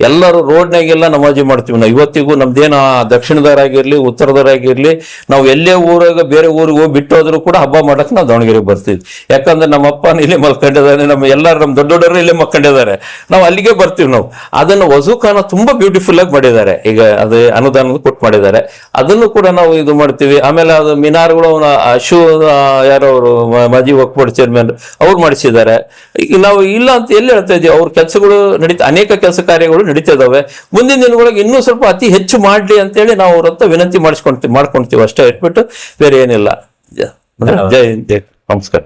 ಎಲ್ಲರೂ ರೋಡ್ನಾಗೆಲ್ಲ ನಮಾಜಿ ಮಾಡ್ತೀವಿ ನಾವು. ಇವತ್ತಿಗೂ ನಮ್ದೇನು ದಕ್ಷಿಣದವರಾಗಿರ್ಲಿ ಉತ್ತರದವರಾಗಿರ್ಲಿ, ನಾವು ಎಲ್ಲೇ ಊರಾಗ ಬೇರೆ ಊರಿಗೆ ಹೋಗಿ ಬಿಟ್ಟು ಹೋದ್ರು ಕೂಡ ಹಬ್ಬ ಮಾಡಕ್ ನಾವು ದಾವಣಗೆರೆಗೆ ಬರ್ತೀವಿ. ಯಾಕಂದ್ರೆ ನಮ್ಮ ಅಪ್ಪನ ಇಲ್ಲೇ ಮಲ್ಕೊಂಡಿದ್ದಾರೆ, ಎಲ್ಲರೂ ನಮ್ಮ ದೊಡ್ಡವರು ಇಲ್ಲೇ ಮಲ್ಕೊಂಡಿದ್ದಾರೆ, ನಾವು ಅಲ್ಲಿಗೆ ಬರ್ತೀವಿ. ನಾವು ಅದನ್ನು ವಜೂಖಾನ ತುಂಬಾ ಬ್ಯೂಟಿಫುಲ್ ಆಗಿ ಮಾಡಿದ್ದಾರೆ. ಈಗ ಅದು ಅನುದಾನ ಕೊಟ್ಟು ಮಾಡಿದ್ದಾರೆ, ಅದನ್ನು ಕೂಡ ನಾವು ಇದು ಮಾಡ್ತೀವಿ. ಆಮೇಲೆ ಅದು ಮಿನಾರ್ಗಳು ಅಶು ಯಾರವರು ಮಾಜಿ ವಕ್ಫ್ ಬೋರ್ಡ್ ಚೇರ್ಮನ್ ಅವ್ರು ಮಾಡಿಸಿದ್ದಾರೆ. ಈಗ ನಾವು ಇಲ್ಲ ಅಂತ ಎಲ್ಲಿ ಹೇಳ್ತಾ ಇದೀವಿ, ಅವ್ರ ಕೆಲಸಗಳು ಅನೇಕ ಕೆಲಸ ಕಾರ್ಯಗಳು ನಡೀತಾ ಇದಾವೆ. ಮುಂದಿನ ದಿನಗಳಿಗೆ ಇನ್ನೂ ಸ್ವಲ್ಪ ಅತಿ ಹೆಚ್ಚು ಮಾಡ್ಲಿ ಅಂತೇಳಿ ನಾವು ಅವ್ರ ಹತ್ರ ವಿನಂತಿ ಮಾಡ್ಕೊಂತೀವಿ ಅಷ್ಟೇ, ಇಟ್ಬಿಟ್ಟು ಬೇರೆ ಏನಿಲ್ಲ. ಜೈ ಹಿಂದ್, ನಮಸ್ಕಾರ.